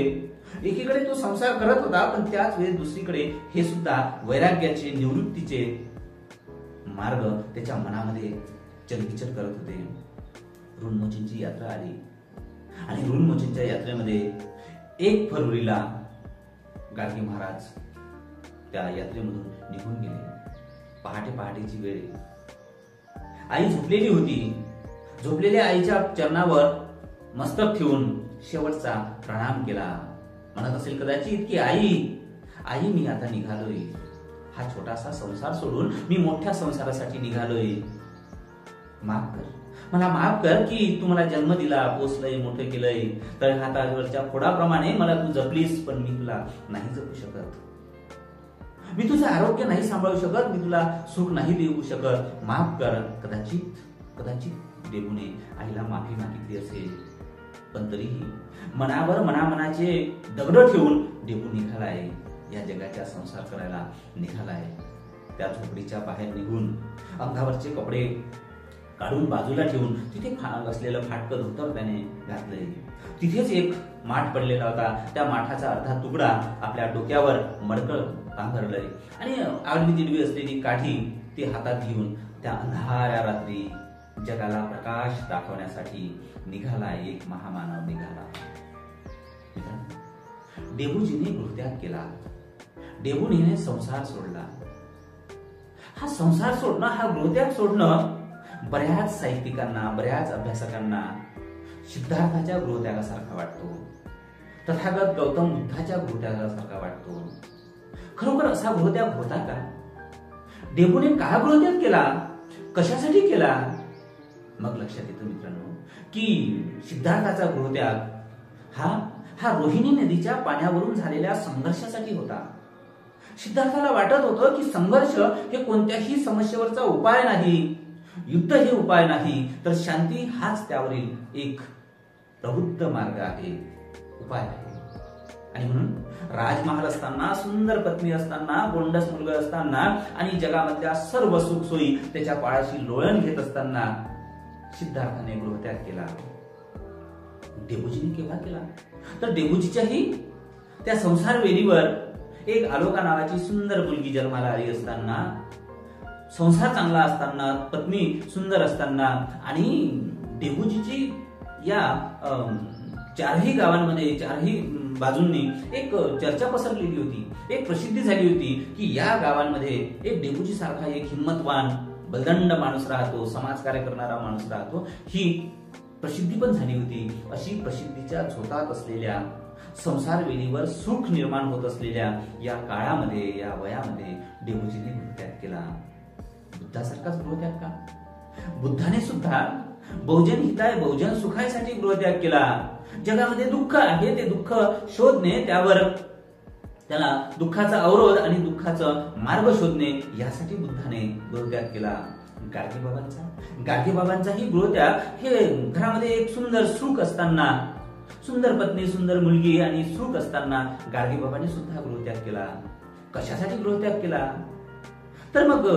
A: एकीकडे तो संसार करत होता पण त्याच वेळेस दुसरीकडे हे सुद्धा वैराग्याचे, निवृत्तीचे मार्ग त्याच्या मनामध्ये चलबिचल करत होते. ऋणमोचींची यात्रा आली आणि ऋणमोचींच्या यात्रेमध्ये 1 फरवरीला गाडगे महाराज त्या यात्रेमधून निघून गेले. पहाटेची वेळ. आई झोपलेली होती. झोपलेल्या आईच्या चरणावर मस्तक ठेवून शेवटचा प्रणाम केला. म्हणत असेल कदाचित की आई मी आता निघालोय. हा छोटासा संसार सोडून मी मोठ्या संसारासाठी निघालोय. मला माफ कर की तू मला जन्म दिला, पोसलंय, मोठं केलंय, तर हातावरच्या फोडाप्रमाणे मला तू जपलीस, पण मी तुला नाही जपू शकत. मी तुझं आरोग्य नाही सांभाळू शकत, मी तुला सुख नाही देऊ शकत, माफ कर. कदाचित डेबूने आईला माफी मागितली असेल, पण तरीही मनावर मनाचे दगड ठेवून डेबू निघालाय, या जगाचा संसार करायला निघालाय. त्या झोपडीच्या बाहेर निघून अंगावरचे कपडे काढून बाजूला ठेवून तिथे असलेलं फाटकं धोतर त्याने घातलंय. तिथेच एक माठ पडलेला होता. त्या माठाचा अर्धा तुकडा आपल्या डोक्यावर मडकळ पांघरलंय आणि आडवी तिडवी असलेली काठी ते हातात घेऊन त्या अंधाऱ्या रात्री जगाला प्रकाश दाखवण्यासाठी निघाला एक महामानव निघाला. डेबूजीने गृहत्याग केला. डेबूजीने संसार सोडला. हा संसार सोडणं, हा गृहत्याग सोडणं बऱ्याच साहित्यिकांना, बऱ्याच अभ्यासकांना सिद्धार्थाच्या गृहत्यागासारखा वाटतो, तथागत गौतम बुद्धाच्या गृहत्यागासारखा वाटतो. खरोखर असा गृहत्याग होता का? डेबूने का गृहत्याग केला, कशासाठी केला? मग लक्षात येतं मित्रांनो की सिद्धार्थाचा गृहत्याग हा रोहिणी नदीच्या पाण्यावरून झालेल्या संघर्षासाठी होता. सिद्धार्थाला वाटत होतं की संघर्ष हे कोणत्याही समस्येवरचा उपाय नाही, युद्ध हे उपाय नाही, तर शांती हाच त्यावरील एक प्रबुद्ध मार्ग आहे, उपाय आहे. आणि म्हणून राजमहाल असताना, सुंदर पत्नी असताना, गोंडस मुलगा असताना आणि जगामधल्या सर्व सुखसोयी त्याच्या पायाशी लोळण घेत असताना सिद्धार्थाने गृहत्याग केला. डेबूजीने केव्हा केला? तर डेबूजीच्याही त्या संसार वेलीवर एक आलोका नावाची सुंदर मुलगी जन्माला आली असताना, संसार चांगला असताना, पत्नी सुंदर असताना आणि डेबूजीची या 4ही गावांमध्ये, 4ही बाजूंनी एक चर्चा पसरलेली होती, एक प्रसिद्धी झाली होती की या गावांमध्ये एक डेबूजी सारखा एक हिम्मतवान बलदंड माणूस राहतो, समाजकार्य करणारा माणूस राहतो. ही प्रसिद्धी पण झाली होती. अशी प्रसिद्धीच्या झोतात असलेल्या, संसार वेलीवर सुख निर्माण होत असलेल्या या काळामध्ये, या वयामध्ये डेबूजीने गृहत्याग केला. बुद्धासारखाच गृहत्याग का? बुद्धाने सुद्धा बहुजन हिताय बहुजन सुखायसाठी गृहत्याग केला. जगामध्ये दुःख आहे, ते दुःख शोधणे, त्याला दुःखाचा अवरोध आणि दुःखाचा मार्ग शोधणे, यासाठी बुद्धाने गृहत्याग केला. गाडगे बाबांचाही गृहत्याग हे घरामध्ये एक सुंदर सुख असताना, सुंदर पत्नी, सुंदर मुलगी आणि सुख असताना गाडगे बाबांनी सुद्धा गृहत्याग केला. कशासाठी गृहत्याग केला? तर मग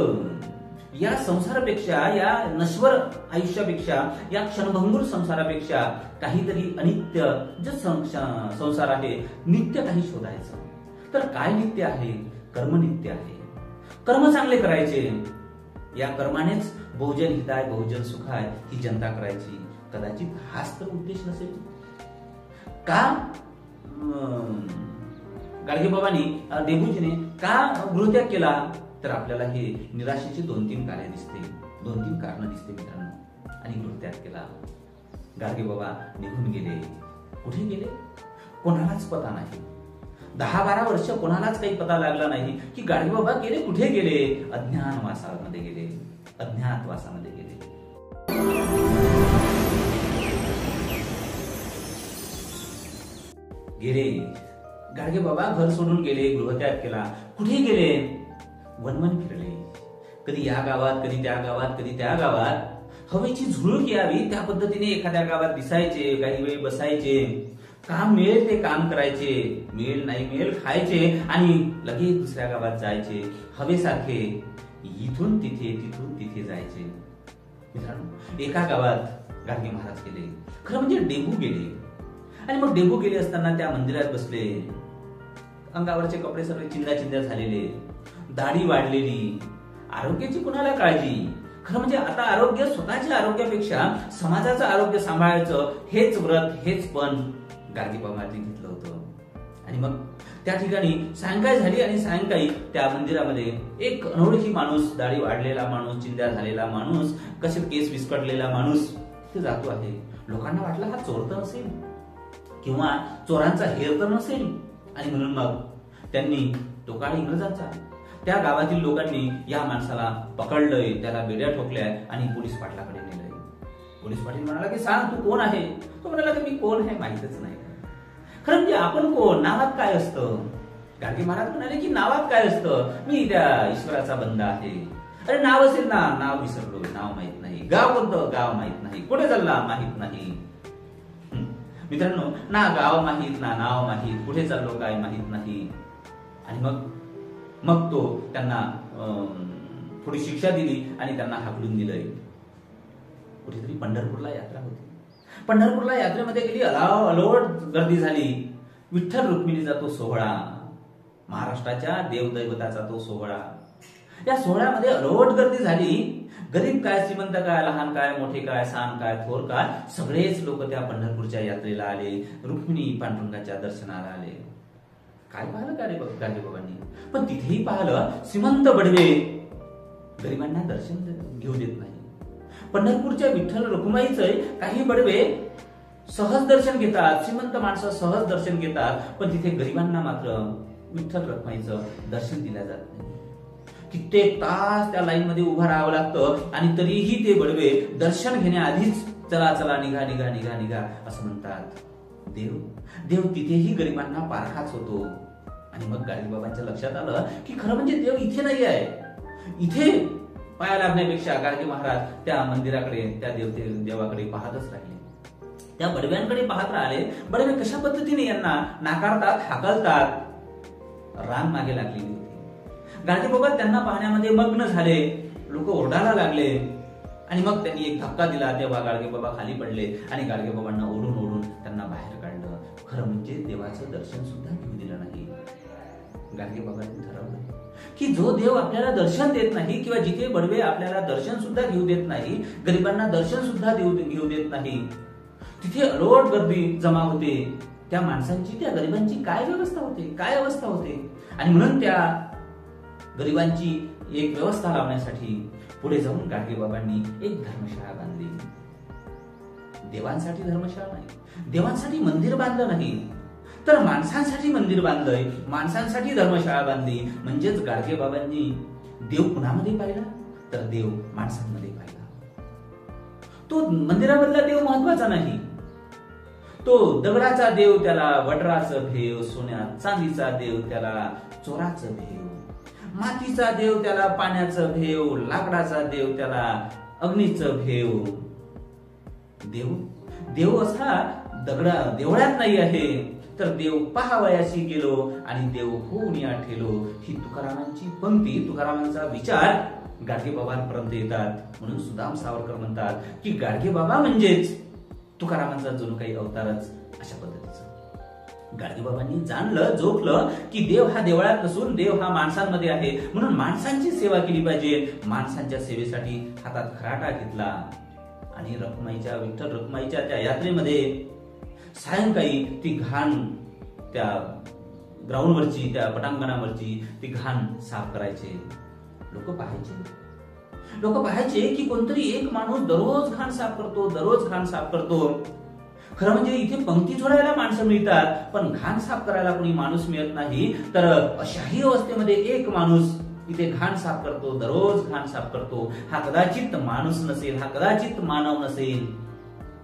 A: या संसारापेक्षा, या नश्वर आयुष्यापेक्षा, या क्षणभंगूर संसारापेक्षा काहीतरी अनित्य जे संसार आहे, नित्य काही शोधायचं. तर काय नित्य आहे? कर्म नित्य आहे. कर्म चांगले करायचे. या कर्मानेच बहुजन हिताय बहुजन सुखाय ही जनता करायची. कदाचित हाच तर उद्देश नसेल का? गाडगेबाबांनी, देबूजीने का गृहत्याग केला? तर आपल्याला हे निराशेची 2-3 कार्य दिसते, 2-3 कारणं दिसते मित्रांनो. आणि गृहत्याग केला. गाडगेबाबा निघून गेले. कुठे गेले? कोणालाच पता नाही. 10-12 वर्ष कोणालाच काही पता लागला नाही की गाडगेबाबा गेले, कुठे गेले. अज्ञातवासामध्ये गेले, अज्ञातवासामध्ये गेले. गेले गाडगेबाबा, घर सोडून गेले, गृहत्याग केला. कुठे गेले? वनवन फिरले. कधी या गावात, कधी त्या गावात, कधी त्या गावात. हवेची झुळूक यावी त्या पद्धतीने एखाद्या गावात दिसायचे, काही वेळ बसायचे, काम मिळेल ते काम करायचे, मिळेल नाही मिळेल खायचे आणि लगेच दुसऱ्या गावात जायचे. हवेसारखे इथून तिथे, तिथून तिथे जायचे. मित्रांनो, एका गावात गाडगे महाराज गेले, खरं म्हणजे डेबू गेले. आणि मग डेबू गेले असताना त्या मंदिरात बसले. अंगावरचे कपडे सगळे चिंध्या चिंध्या झालेले, दाढी वाढलेली, आरोग्याची कुणाला काळजी. खरं म्हणजे आता आरोग्य, स्वतःच्या आरोग्यापेक्षा समाजाचं आरोग्य सांभाळायचं हेच व्रत, हेच पण गाडगेबाबांनी घेतलं होतं. आणि मग त्या ठिकाणी सायंकाळ झाली आणि सायंकाळी त्या मंदिरामध्ये एक अनोळखी माणूस, दाढी वाढलेला माणूस, चिंध्या झालेला माणूस, कसे केस विस्कटलेला माणूस ते जातो आहे. लोकांना वाटलं हा चोर तर नसेल किंवा चोरांचा हेर तर नसेल. आणि म्हणून मग त्यांनी, तो काळ इंग्रजांचा, त्या गावातील लोकांनी या माणसाला पकडलंय, त्याला बेड्या ठोकल्या आणि पोलीस पाटलाकडे नेलंय. पोलीस पाटील म्हणाला की सांग तू कोण आहे? तो म्हणाला की मी कोण आहे माहितच नाही. खरं म्हणजे आपण कोण? नावात काय असतं? गाडगे महाराज म्हणाले की नावात काय असतं? मी त्या ईश्वराचा बंदा आहे. अरे नाव असेल ना, नाव विसरलो, नाव माहित नाही. गाव कोणतं? गाव माहित नाही. कुठे चालला? माहित नाही. मित्रांनो, ना गाव माहित, ना नाव माहित, कुठे चाललो काय माहित नाही. आणि मग तो त्यांना थोडी शिक्षा दिली आणि त्यांना हाकलून दिलंय. कुठेतरी पंढरपूरला यात्रा होती. पंढरपूरला यात्रेमध्ये गेली, अलोट गर्दी झाली. विठ्ठल रुक्मिणीचा तो सोहळा, महाराष्ट्राच्या देवदैवताचा तो सोहळा. या सोहळ्यामध्ये अलोट गर्दी झाली. गरीब काय, श्रीमंत काय, लहान काय, मोठे काय, सान काय, थोर काय, सगळेच लोक त्या पंढरपूरच्या यात्रेला आले. रुक्मिणी पांडुरंगाच्या दर्शनाला आले. काय पाहिलं गाडगेबाबांनी? पण तिथेही पाहिलं, श्रीमंत बडवे गरिबांना दर्शन घेऊ देत नाही. पंढरपूरच्या विठ्ठल रखुमाईचं काही बडवे सहज दर्शन घेतात, श्रीमंत माणसं सहज दर्शन घेतात, पण तिथे गरिबांना मात्र विठ्ठल रखुमाईचं दर्शन दिलं जात नाही. कित्येक तास त्या लाईन मध्ये उभं राहावं लागतं आणि तरीही ते बडवे दर्शन घेण्याआधीच चला चला, निघा निघा निघा निघा असं म्हणतात. देव तिथेही गरिबांना पारखाच होतो. आणि मग गाडगेबाबांच्या लक्षात आलं की खरं म्हणजे देव इथे नाही आहे. इथे पाया लागण्यापेक्षा गाडगे महाराज त्या मंदिराकडे, त्या देवाकडे पाहतच राहिले, त्या बडव्यांकडे पाहत राहिले. बडवे कशा पद्धतीने यांना नाकारतात, हाकलतात. रांग मागे लागलेली होती. गाडगेबाबा त्यांना पाहण्यामध्ये मग्न झाले. लोक ओरडायला लागले आणि मग त्यांनी एक धक्का दिला. तेव्हा गाडगेबाबा खाली पडले आणि गाडगेबाबांना ओढून ओढून त्यांना बाहेर काढलं. खरं म्हणजे देवाचं दर्शन सुद्धा घेऊ दिलं नाही. गाडगेबाबांनी ठरवलं की जो देव आपल्याला दर्शन देत नाही किंवा जिथे बडवे आपल्याला दर्शन सुद्धा घेऊ देत नाही, गरिबांना दर्शन सुद्धा घेऊ देत नाही, तिथे अलोट गर्दी जमा होते. त्या माणसांची, त्या गरिबांची काय व्यवस्था होते, काय अवस्था होते. आणि म्हणून त्या गरिबांची एक व्यवस्था लावण्यासाठी पुढे जाऊन गाडगेबाबांनी एक धर्मशाळा बांधली. देवांसाठी धर्मशाळा नाही, देवांसाठी मंदिर बांधलं नाही, तर माणसांसाठी मंदिर बांधलंय, माणसांसाठी धर्मशाळा बांधली. म्हणजेच गाडगेबाबांनी देव कुणामध्ये पाहिला? तर देव माणसांमध्ये पाहिला. तो मंदिरामधला देव महत्वाचा नाही. तो दगडाचा देव त्याला वडराचं भेव, सोन्या चांदीचा देव त्याला चोराचं भेव, मातीचा देव त्याला पाण्याचं भेव, लाकडाचा देव त्याला अग्नीचं भेव. देव असा देवळात नाही आहे, तर देव पाहावयाशी गेलो आणि देव होऊन या ठेलो. ही तुकारामांची पंक्ती, तुकारामांचा विचार गाडगे बाबांपर्यंत येतात. म्हणून सुदाम सावरकर म्हणतात की गाडगे बाबा म्हणजेच तुकारामांचा जणू काही अवतारच अशा पद्धतीचं. गाडगे बाबांनी जाणलं जोखलं की देव हा देवळात नसून देव हा माणसांमध्ये आहे, म्हणून माणसांची सेवा केली पाहिजे. माणसांच्या सेवेसाठी हातात खराटा घेतला आणि विठ्ठल रखुमाईच्या त्या यात्रेमध्ये सायंकाळी ती घाण त्या ग्राउंडवरची त्या पटांगणावरची ती घाण साफ करायचे. लोक पाहायचे की कोणतरी एक माणूस दररोज घाण साफ करतो. खरं म्हणजे इथे पंक्ती जोडायला माणसं मिळतात, पण घाण साफ करायला कोणी माणूस मिळत नाही. तर अशाही अवस्थेमध्ये एक माणूस इथे घाण साफ करतो, दररोज घाण साफ करतो. हा कदाचित माणूस नसेल, हा कदाचित मानव नसेल.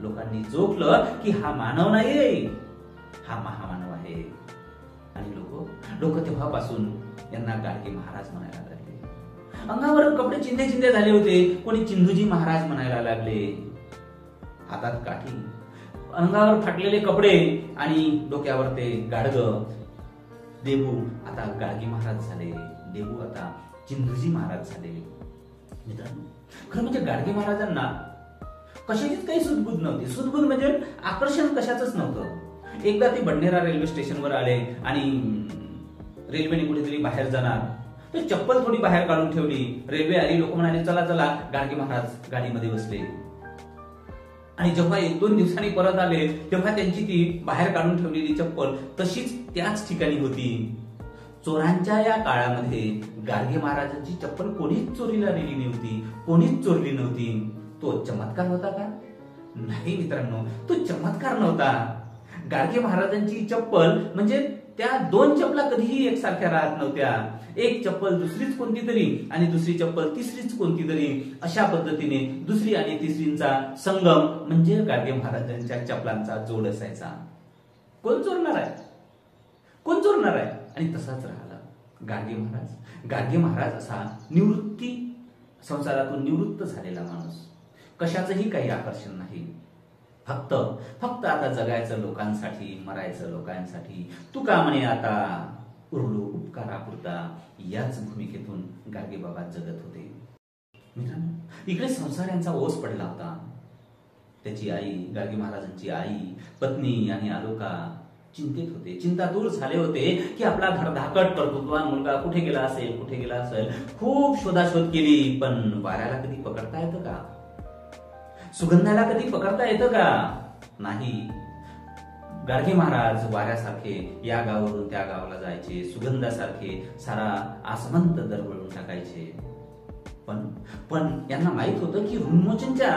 A: लोकांनी जोखलं की हा मानव नाही, हा महामानव आहे. आणि लोक तेव्हापासून यांना गाडगे महाराज म्हणायला लागले. अंगावर कपडे चिंधे झाले होते, कोणी चिंधूजी महाराज म्हणायला लागले. हातात काठी, अंगावर फाटलेले कपडे आणि डोक्यावर ते गाडगं. देबू आता गाडगे महाराज झाले, देबू आता चिंधूजी महाराज झाले. मित्रांनो, खरं म्हणजे गाडगे महाराजांना कशाचीच काही सुदबुद नव्हती. सुदबुद म्हणजे आकर्षण कशाचंच नव्हतं. एकदा ते बडनेरा रेल्वे स्टेशनवर आले आणि रेल्वेने कुठेतरी बाहेर जाणार, तर चप्पल थोडी बाहेर काढून ठेवली. रेल्वे आली, लोक म्हणाले चला चला. गाडगे महाराज गाडीमध्ये बसले आणि जेव्हा 1-2 दिवसांनी परत आले तेव्हा त्यांची ती बाहेर काढून ठेवलेली चप्पल तशीच त्याच ठिकाणी होती. चोरांच्या या काळामध्ये गाडगे महाराजांची चप्पल कोणीच चोरीला नेली नव्हती, कोणीच चोरली नव्हती. तो चमत्कार होता का? नाही मित्रांनो, तो चमत्कार नव्हता. गाडगे महाराजांची चप्पल म्हणजे त्या 2 चपला कधीही एकसारख्या राहत नव्हत्या. एक चप्पल दुसरीच कोणती तरी आणि दुसरी चप्पल तिसरीच कोणती तरी, अशा पद्धतीने दुसरी आणि तिसरींचा संगम म्हणजे गाडगे महाराजांच्या चपलांचा जोड असायचा. कोण चोरणार आहे? आणि तसाच राहिला गाडगे महाराज असा संसारातून निवृत्त झालेला माणूस. कशाचंही काही आकर्षण नाही. फक्त आता जगायचं लोकांसाठी, मरायचं लोकांसाठी. तुका म्हणे आता उरलो उपकारापुरता, याच भूमिकेतून गाडगे बाबा जगत होते. मित्रांनो, इकडे संसार यांचा ओस पडला होता. त्याची आई, गाडगे महाराजांची आई, पत्नी आणि आलोका चिंतित होते, चिंतातूर झाले होते की आपला धडधाकट कर्तृत्वान मुलगा कुठे गेला असेल. खूप शोधाशोध केली, पण वाऱ्याला कधी पकडता येतं का? सुगंधाला कधी पकडता येतं का? नाही. गाडगे महाराज वाऱ्यासारखे या गावावरून त्या गावाला जायचे, सुगंधासारखे सारा आसमंत दरवळून टाकायचे. पण यांना माहित होतं की ऋणमोचनच्या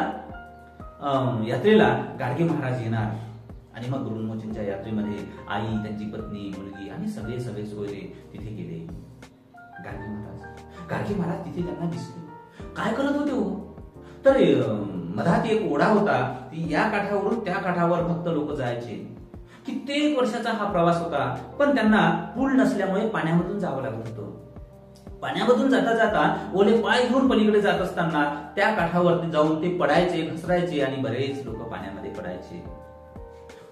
A: यात्रेला गाडगे महाराज येणार. आणि मग ऋणमोचनच्या यात्रेमध्ये आई, त्यांची पत्नी, मुलगी आणि सगळे सोयरे तिथे गेले. गाडगे महाराज तिथे त्यांना दिसले. काय करत होते हो? तर मधात एक ओढा होता, या काठावरून त्या काठावर फक्त लोक जायचे. कित्येक वर्षाचा हा प्रवास होता, पण त्यांना पूल नसल्यामुळे पाण्यामधून जावं लागत होतं. पाण्यामधून जाता ओले पाय घेऊन पलीकडे जात असताना त्या काठावरती जाऊन ते पडायचे, घसरायचे आणि बरेच लोक पाण्यामध्ये पडायचे.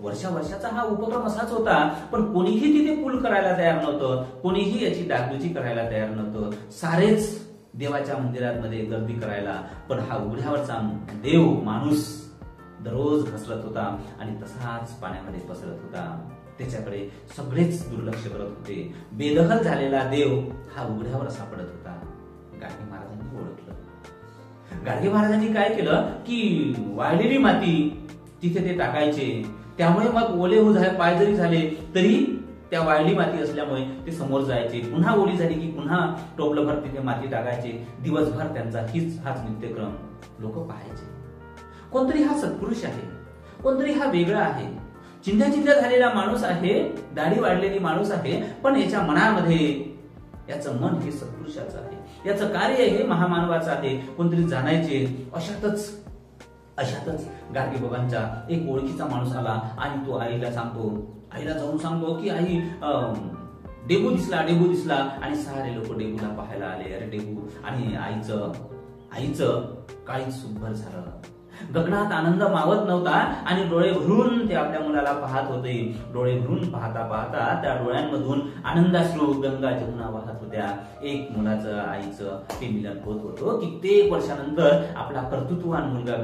A: वर्षाचा हा उपक्रम असाच होता, पण कोणीही तिथे पूल करायला तयार नव्हतं, कोणीही याची डागडुजी करायला तयार नव्हतं. सारेच देवाच्या मंदिरांमध्ये गर्दी करायला, पण हा उघड्यावरचा देव माणूस दररोज घसरत होता आणि तसाच पाण्यामध्ये पसरत होता. त्याच्याकडे सगळेच दुर्लक्ष करत होते. बेदखल झालेला देव हा उघड्यावर सापडत होता. गाडगे महाराजांनी ओळखलं. गाडगे महाराजांनी काय केलं की वाळलेली माती तिथे ते टाकायचे. त्यामुळे मग ओले पाय जरी झाले तरी त्या वाळली माती असल्यामुळे ते समोर जायचे. पुन्हा ओली झाली की पुन्हा टोपलभर तिथे माती टाकायचे. दिवसभर त्यांचा हाच नित्यक्रम लोक पाहायचे. कोणतरी हा सत्पुरुष आहे, कोणतरी हा वेगळा आहे, चिंध्या झालेला माणूस आहे, दाढी वाढलेली माणूस आहे, पण याच्या मनामध्ये याचं मन हे सत्पुरुषाचं आहे, याचं कार्य हे महामानवाचं आहे. कोणतरी जाणायचे. अशातच गाडगे बाबांचा एक ओळखीचा माणूस आला आणि तो आईला जाऊन सांगतो की आई डेबू दिसला आणि सारे लोक डेबूला पाहायला आले. अरे डेबू. आणि आईचं काळीज सुभर झालं. गगनात आनंद मावत नव्हता आणि डोळे भरून ते आपल्या मुलाला पाहत होते. डोळे भरून पाहता पाहता त्या डोळ्यांमधून आनंदाश्रू गंगा जमुना वाहत होत्या. एक मुलाचं आईचं ते मिलन होत होतं. कित्येक वर्षानंतर आपला कर्तृत्ववान मुलगा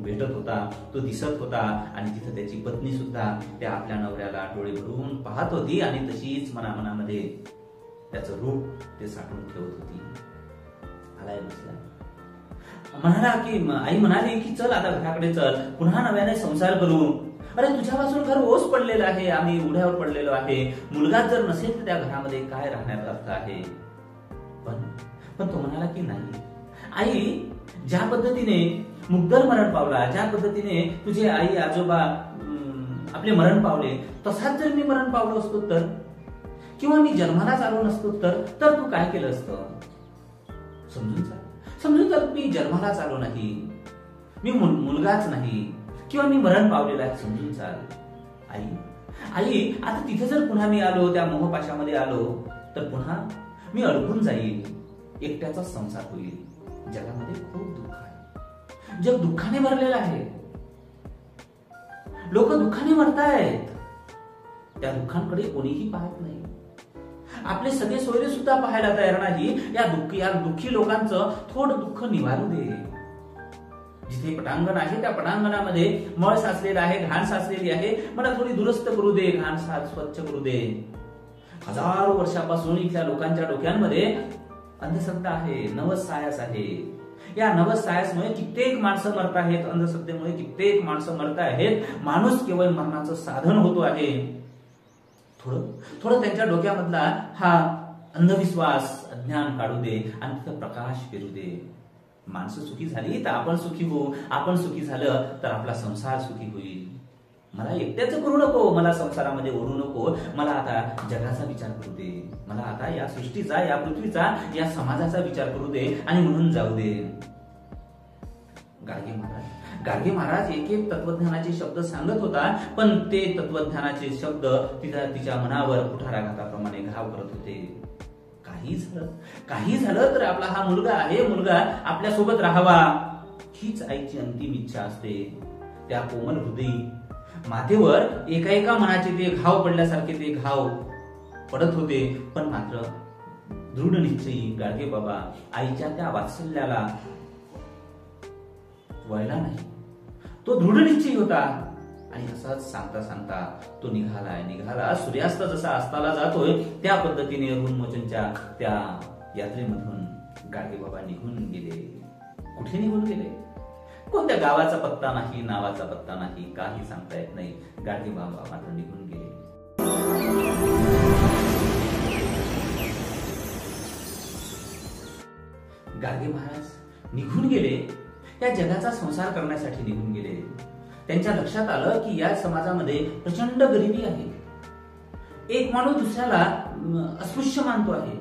A: भेटत होता, तो दिसत होता आणि तिथं त्याची पत्नी सुद्धा त्या आपल्या नवऱ्याला डोळे भरून पाहत होती आणि तशीच मनामध्ये त्याचं रूप ते साठवून ठेवत होती. आलाय बसला म्हणाला की आई म्हणाली की चल आता घराकडे चल, पुन्हा नव्याने संसार करू. अरे तुझ्यापासून घर ओस पडलेलं आहे, आम्ही उघड्यावर पडलेलो आहे. मुलगा जर नसेल तर त्या घरामध्ये काय राहण्यात अर्थ आहे. पण तो म्हणाला की नाही आई, ज्या पद्धतीने मुग्धर मरण पावला, ज्या पद्धतीने तुझे आई आजोबा आपले मरण पावले, तसाच जर मी मरण पावलो असतो तर, किंवा मी जन्मालाच आलो नसतो तर तू काय केलं असतं. समजून जा मी जन्मालाच आलो नाही, मी मुलगाच नाही, किंवा मी मरण पावलेला आहे. समजून चाल आई, आता तिथे जर पुन्हा मी आलो, त्या मोहपाशामध्ये आलो तर पुन्हा मी अडकून जाईल, एकट्याचा संसार होईल. जगामध्ये खूप दुःख आहे, जग दुःखाने भरलेलं आहे, लोक दुःखाने मरतायत. त्या दुःखांकडे कोणीही पाहत नाही. आपले सगळे सोयरे सुद्धा पाहायला तयार नाही. या दुःखी लोकांचं थोडं दुःख निवारू दे. जिथे पटांगण आहे त्या पटांगणामध्ये मळ साचलेला आहे, घाण साचलेली आहे, मला थोडी दुरुस्त करू दे, घाण स्वच्छ करू दे. हजारो वर्षापासून इथल्या लोकांच्या डोक्यांमध्ये अंधश्रद्धा आहे, नवस सायास आहे. या नवस सायासमुळे कित्येक माणसं मरत आहेत, अंधश्रद्धेमुळे कित्येक माणसं मरत आहेत. माणूस केवळ मरणाचं साधन होतो आहे. थोडं त्यांच्या डोक्यामधला हा अंधविश्वास, अज्ञान काढू दे आणि तिथं प्रकाश फिरू दे. माणसं सुखी झाली तर आपण सुखी होऊ, आपण सुखी झालं तर आपला संसार सुखी होईल. मला एकट्याच करू नको, मला संसारामध्ये ओढू नको, मला आता जगाचा विचार करू दे, मला आता या सृष्टीचा, या पृथ्वीचा, या समाजाचा विचार करू दे आणि म्हणून जाऊ दे. गाडगे महाराज एक तत्वज्ञानाचे शब्द सांगत होता, पण ते तत्वज्ञानाचे शब्द तिच्या मनावर कुठाराघाताप्रमाणे घाव करत होते. काही झालं तर आपला हा मुलगा आहे, मुलगा आपल्या सोबत राहावा, हीच आईची अंतिम इच्छा असते. त्या कोमल हृदयी माथेवर एका मनाचे ते घाव पडल्यासारखे ते घाव पडत होते. पण मात्र दृढ निश्चयी गाडगे बाबा आईच्या त्या वात्सल्याला वळला नाही. तो दृढ निश्चयी होता आणि असाच सांगता तो निघाला. सूर्यास्त जसा अस्ताला जातोय त्या पद्धतीने ऋणमोचनच्या त्या यात्रेमधून गाडगे बाबा निघून गेले. कुठे निघून गेले? कोणत्या गावाचा पत्ता नाही, नावाचा पत्ता नाही, काही सांगता येत नाही. गाडगे बाबा मात्र निघून गेले. गाडगे महाराज निघून गेले, या जगाचा संसार करण्यासाठी निघून गेले. त्यांच्या लक्षात आलं की या समाजामध्ये प्रचंड गरिबी आहे. एक माणूस दुसऱ्याला अस्पृश्य मानतो आहे,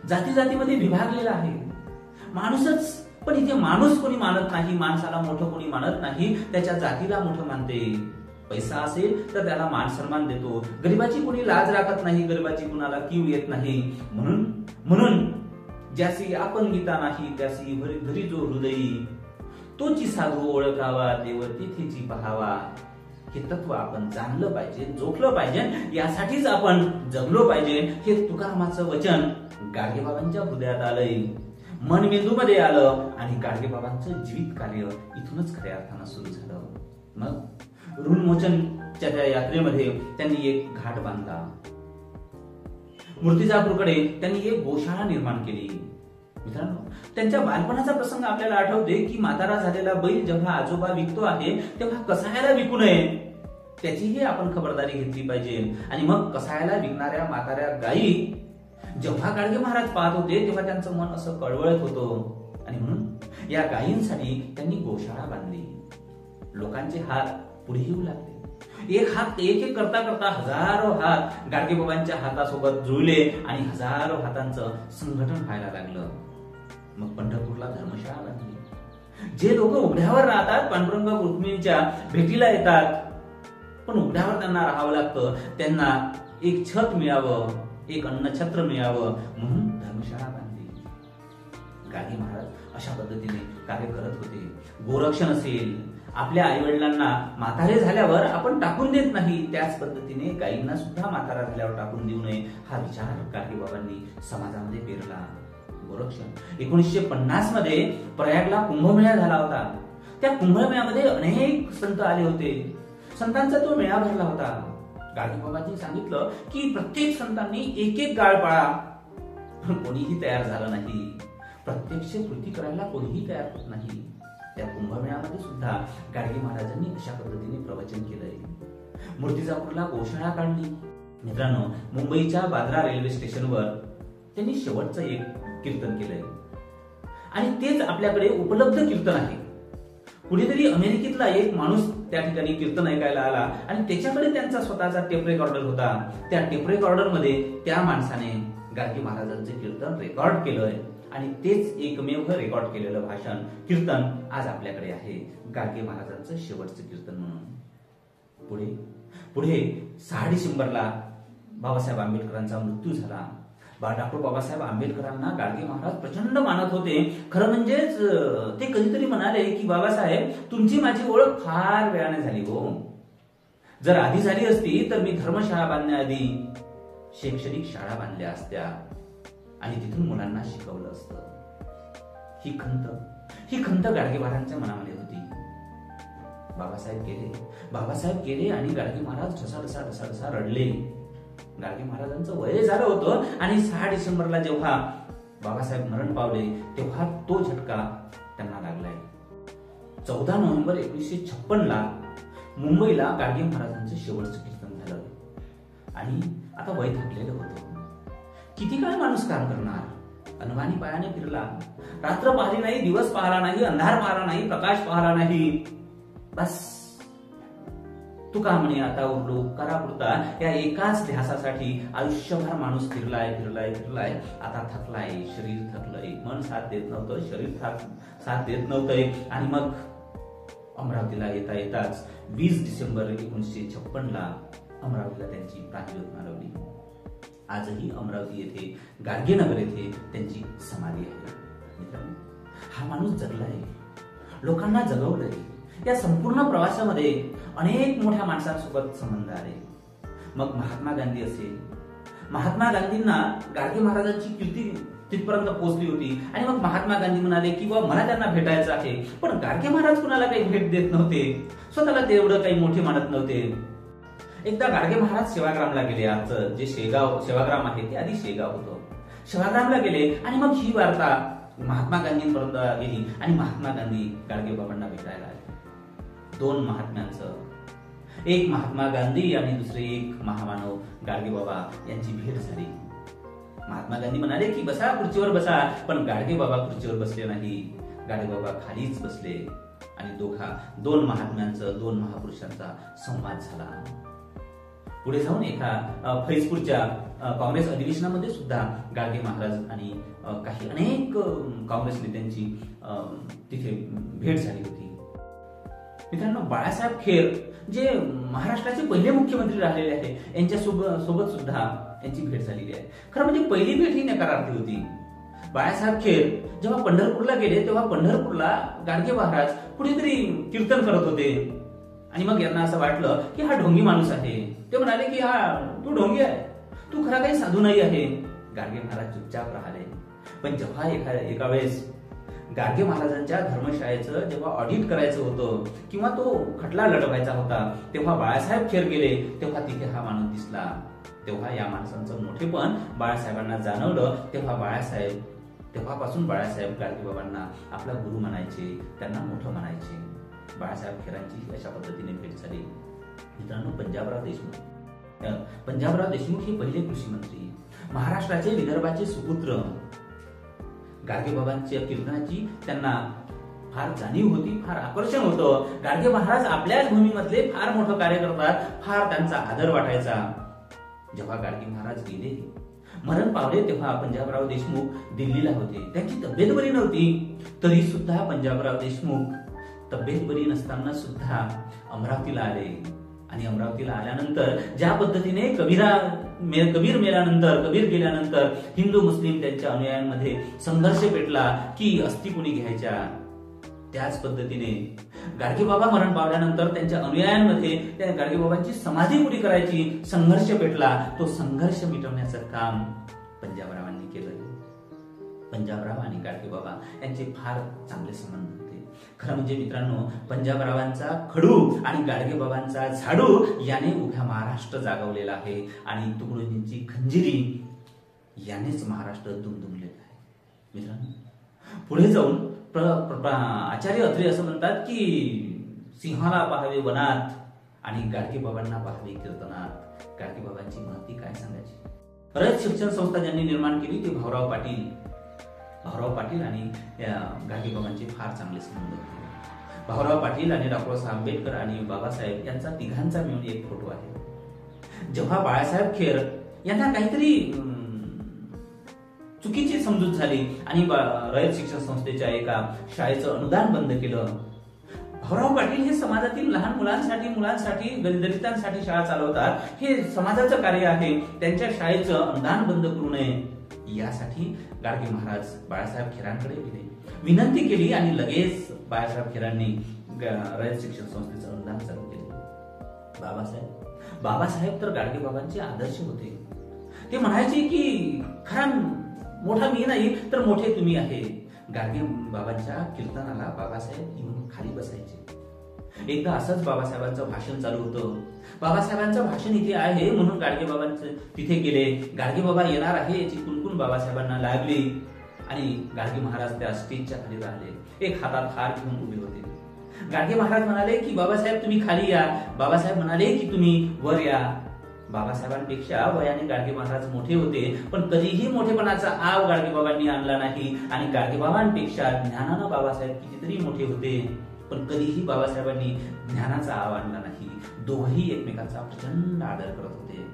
A: जातीमध्ये विभागलेला आहे. माणूसच, पण इथे माणूस कोणी मानत नाही, माणसाला मोठं कोणी मानत नाही, त्याच्या जातीला मोठं मानते. पैसा असेल तर त्याला मान सन्मान देतो. गरिबाची कोणी लाज राखत नाही, गरिबाची कुणाला कीव येत नाही. म्हणून ज्यासी आपण गीता नाही, त्यासी घरी जो हृदयी, तोची साधू ओळखावा, देव तिथेची पहावा. हे तत्व आपण जाणलं पाहिजे, जोखलं पाहिजे, यासाठीच आपण जगलो पाहिजे. हे तुकारामाचं वचन गाडगेबाबांच्या हृदयात आलंय, मनमेंदूमध्ये आलं आणि गाडगेबाबांचं जीवित कार्य इथूनच खऱ्या अर्थानं सुरू झालं. मग ऋणमोचनच्या त्या यात्रेमध्ये त्यांनी एक घाट बांधला. मूर्तिजापूरकडे त्यांनी एक गोशाळा निर्माण केली. मित्रांनो, त्यांच्या बालपणाचा प्रसंग आपल्याला आठवते की म्हातारा झालेला बैल जेव्हा आजोबा विकतो आहे तेव्हा कसायाला विकू नये, त्याचीही आपण खबरदारी घेतली पाहिजे. आणि मग कसायाला विकणाऱ्या म्हाताऱ्या गायी जेव्हा गाडगे महाराज पाहत होते तेव्हा त्यांचं मन असं कळवळत होतं. आणि म्हणून या गायींसाठी त्यांनी गोशाळा बांधली. लोकांचे हात पुढे येऊ लागले. एक करता हजारो हात गाडगेबाबांच्या हातासोबत जुळले आणि हजारो हातांचं संघटन व्हायला लागलं. मग पंढरपूरला धर्मशाळा बांधली. जे लोक उघड्यावर राहतात, पांडुरंग रुक्मिणीच्या भेटीला येतात, पण उघड्यावर त्यांना राहावं लागतं, त्यांना एक छत मिळावं, एक अन्नछत्र मिळावं, म्हणून धर्मशाळा बांधली. गाडगे महाराज अशा पद्धतीने कार्य करत होते. गोरक्षण असेल, आपल्या आई वडिलांना म्हातारे झाल्यावर आपण टाकून देत नाही, त्याच पद्धतीने गायींना सुद्धा म्हातारा झाल्यावर टाकून देऊ नये हा विचार गाडगेबाबांनी समाजामध्ये पेरला. गोरक्षण 1950 मध्ये प्रयागला कुंभमेळा झाला होता. त्या कुंभमेळ्यामध्ये अनेक संत आले होते. संतांचा तो मेळा भरला होता. गाडगेबाबांनी सांगितलं की प्रत्येक संतांनी एक एक गाळ पाळा, पण कोणीही तयार झालं नाही. प्रत्यक्ष कृती करायला कोणीही तयार होत नाही. त्या कुंभमेळ्यामध्ये सुद्धा गाडगे महाराजांनी अशा पद्धतीने प्रवचन केलंय. मूर्तिजापूरला गोशाळा काढली. मित्रांनो, मुंबईच्या बांद्रा रेल्वे स्टेशनवर त्यांनी शेवटचं एक कीर्तन केलंय आणि तेच आपल्याकडे उपलब्ध कीर्तन आहे. कुठेतरी अमेरिकेतला एक माणूस त्या ठिकाणी कीर्तन ऐकायला आला आणि त्याच्याकडे त्यांचा स्वतःचा टेप रेकॉर्डर होता. त्या टेप रेकॉर्डर मध्ये त्या माणसाने गाडगे महाराजांचे कीर्तन रेकॉर्ड केलंय आणि तेच एकमेव रेकॉर्ड केलेलं भाषण कीर्तन आज आपल्याकडे आहे, गाडगे महाराजांचं शेवटचं कीर्तन म्हणून. पुढे 6 डिसेंबरला बाबासाहेब आंबेडकरांचा मृत्यू झाला. डॉक्टर बाबासाहेब आंबेडकरांना गाडगे महाराज प्रचंड मानत होते. खरं म्हणजेच ते कधीतरी म्हणाले की बाबासाहेब, तुमची माझी ओळख फार वेळाने झाली हो. जर आधी झाली असती तर मी धर्मशाळा बांधण्याआधी शैक्षणिक शाळा बांधल्या असत्या आणि तिथून मुलांना शिकवलं असतं. ही खंत गाडगे महाराजांच्या मनामध्ये होती. बाबासाहेब गेले आणि गाडगे महाराज ढसा रडले. गाडगे महाराजांचं वय झालं होतं आणि 6 डिसेंबरला जेव्हा बाबासाहेब मरण पावले तेव्हा तो झटका त्यांना लागलाय. 14 नोव्हेंबर 1956ला मुंबईला गाडगे महाराजांचं शेवटचं कीर्तन झालं आणि आता वय थकलेलं होतं. किती काळ माणूस काम करणार? अनवाणी पायाने फिरला. रात्र पाहिली नाही, दिवस पाहिला नाही, अंधार पाहिला नाही, प्रकाश पाहिला नाही. बस तुका म्हणे आता उरलो करापुरता या एकाच ध्यासासाठी आयुष्यभर माणूस फिरलाय. आता थकलाय, शरीर थकलंय, मन साथ देत नव्हतं, शरीर साथ देत नव्हतंय. आणि मग अमरावतीला येताच 20 डिसेंबर 1956ला अमरावतीला त्यांची प्राणज्योत मालवली. आजही अमरावती येथे गाडगेनगर येथे त्यांची समाधी आहे. मित्रांनो, हा माणूस जगलाय, लोकांना जगवलंय. या संपूर्ण प्रवासामध्ये अनेक मोठ्या माणसांसोबत संबंध आले. मग महात्मा गांधी असेल, महात्मा गांधींना गाडगे महाराजांची कीर्ती तिथपर्यंत पोहोचली होती आणि मग महात्मा गांधी म्हणाले की बाबा मला त्यांना भेटायचं आहे. पण गाडगे महाराज कुणाला काही भेट देत नव्हते, स्वतःला तेवढं काही मोठे मानत नव्हते. एकदा गाडगे महाराज सेवाग्रामला गेले. आजचं जे सेवाग्राम आहे ते आधी शेगाव होतं. सेवाग्रामला गेले आणि मग ही वार्ता महात्मा गांधींपर्यंत गेली आणि महात्मा गांधी गाडगे बाबांना भेटायला आले. 2 महात्म्यांचं, एक महात्मा गांधी आणि दुसरे एक महामानव गाडगे बाबा यांची भेट झाली. महात्मा गांधी म्हणाले की बसा खुर्चीवर बसा, पण गाडगे बाबा खुर्चीवर बसले नाही. गाडगे बाबा खालीच बसले आणि 2 महात्म्यांचं, 2 महापुरुषांचा संवाद झाला. पुढे जाऊन एका फैजपूरच्या काँग्रेस अधिवेशनामध्ये सुद्धा गाडगे महाराज आणि काही अनेक काँग्रेस नेत्यांची तिथे भेट झाली होती. मित्रांनो, बाळासाहेब खेर जे महाराष्ट्राचे पहिले मुख्यमंत्री राहिलेले आहेत यांच्या सोबत सुद्धा यांची भेट झालेली आहे. खरं म्हणजे पहिली भेट ही नकारार्थी होती. बाळासाहेब खेर जेव्हा पंढरपूरला गेले तेव्हा पंढरपूरला गाडगे महाराज कुठेतरी कीर्तन करत होते आणि मग यांना असं वाटलं की हा ढोंगी माणूस आहे. ते म्हणाले की हा तू ढोंगी आहे, तू खरा काही साधू नाही आहे. गाडगे महाराज चुपचाप राहिले. पण जेव्हा एका वेळेस गाडगे महाराजांच्या धर्मशाळेचं जेव्हा ऑडिट करायचं होतं किंवा तो खटला लढवायचा होता तेव्हा बाळासाहेब खेर गेले. तेव्हा तिथे हा माणूस दिसला. तेव्हा या माणसांचं मोठेपण बाळासाहेबांना जाणवलं. तेव्हापासून बाळासाहेब गाडगे बाबांना आपला गुरु म्हणायचे, त्यांना मोठं म्हणायचे. बाळासाहेब खेरांची अशा पद्धतीने भेट झाली. मित्रांनो, पंजाबराव देशमुख हे पहिले कृषी मंत्री, महाराष्ट्राचे विदर्भाचे सुपुत्र. गाडगे बाबांच्या कीर्तनाची त्यांना फार जाणीव होती, फार आकर्षण होतं. गाडगे महाराज आपल्याच भूमीमधले फार मोठं कार्य करतात, फार त्यांचा आदर वाटायचा. जेव्हा गाडगे महाराज गेले, मरण पावले, तेव्हा पंजाबराव देशमुख दिल्लीला होते. त्यांची तब्येत बरी नव्हती. तरी सुद्धा पंजाबराव देशमुख तब्येत बरी नसताना सुद्धा अमरावतीला आले आणि अमरावतीला आल्यानंतर ज्या पद्धतीने कबीर गेल्यानंतर हिंदू मुस्लिम त्यांच्या अनुयायांमध्ये संघर्ष पेटला की अस्थी कुणी घ्यायच्या. त्याच पद्धतीने गाडगेबाबा मरण पावल्यानंतर त्यांच्या अनुयायांमध्ये त्या गाडगेबाबांची समाधी उभी करायची संघर्ष पेटला. तो संघर्ष मिटवण्याचं काम पंजाबरावांनी केलं. पंजाबराव आणि गाडगेबाबा यांचे फार चांगले संबंध होते. खरं म्हणजे मित्रांनो, पंजाबरावांचा खडू आणि गाडगेबाबांचा झाडू याने उभ्या महाराष्ट्र जागवलेला आहे आणि तुकडोजींची खंजिरी यानेच महाराष्ट्र दुमदुमलेला आहे. मित्रांनो, पुढे जाऊन आचार्य अत्रे असं म्हणतात की सिंहाला पाहावे वनात आणि गाडगेबाबांना पाहावे कीर्तनात. गाडगेबाबांची महती काय सांगायची. रयत शिक्षण संस्था ज्यांनी निर्माण केली ते भाऊराव पाटील आणि गाडगेबाबांचे फार चांगले संबंध होते. भाऊराव पाटील आणि डॉ. आंबेडकर आणि बाबासाहेब यांचा तिघांचा मिळून एक फोटो आहे. जेव्हा बाळासाहेब खेर यांना काहीतरी चुकीची समजूत झाली आणि रयत शिक्षण संस्थेच्या एका शाळेचं अनुदान बंद केलं. भाऊराव पाटील हे समाजातील लहान मुलांसाठी दलितांसाठी शाळा चालवतात. हे समाजाचं कार्य आहे. त्यांच्या शाळेचं अनुदान बंद करू नये यासाठी गाडगे महाराज बाळासाहेब खेरांकडे विनंती केली आणि लगेच बाळासाहेब खेरांनी रयत शिक्षण संस्थेचं अनुदान चालू केले. बाबासाहेब तर गाडगेबाबांचे आदर्श होते. ते म्हणायचे की खरा मोठा मी नाही तर मोठे तुम्ही आहे. गाडगे बाबांच्या कीर्तनाला बाबासाहेब येऊन खाली बसायचे. एकदा असंच बाबासाहेबांचं भाषण चालू होतं. बाबासाहेबांचं भाषण इथे आहे म्हणून गाडगे बाबांचं तिथे गेले. गाडगे बाबा येणार आहे याची कुणकुण बाबासाहेबांना लागली आणि गाडगे महाराज त्या स्टेजच्या खाली राहिले. एक हातात हार घेऊन उभे होते. गाडगे महाराज म्हणाले की बाबासाहेब तुम्ही खाली या. बाबासाहेब म्हणाले की तुम्ही वर या. बाबासाहेबांपेक्षा वयाने गाडगे महाराज मोठे होते, पण कधीही मोठेपणाचा आव गाडगेबाबांनी आणला नाही. आणि गाडगेबाबांपेक्षा ज्ञानानं बाबासाहेब कितीतरी मोठे होते, पण कधीही बाबासाहेबांनी ज्ञानाचा आव आणला नाही. दोघेही एकमेकांचा प्रचंड आदर करत होते.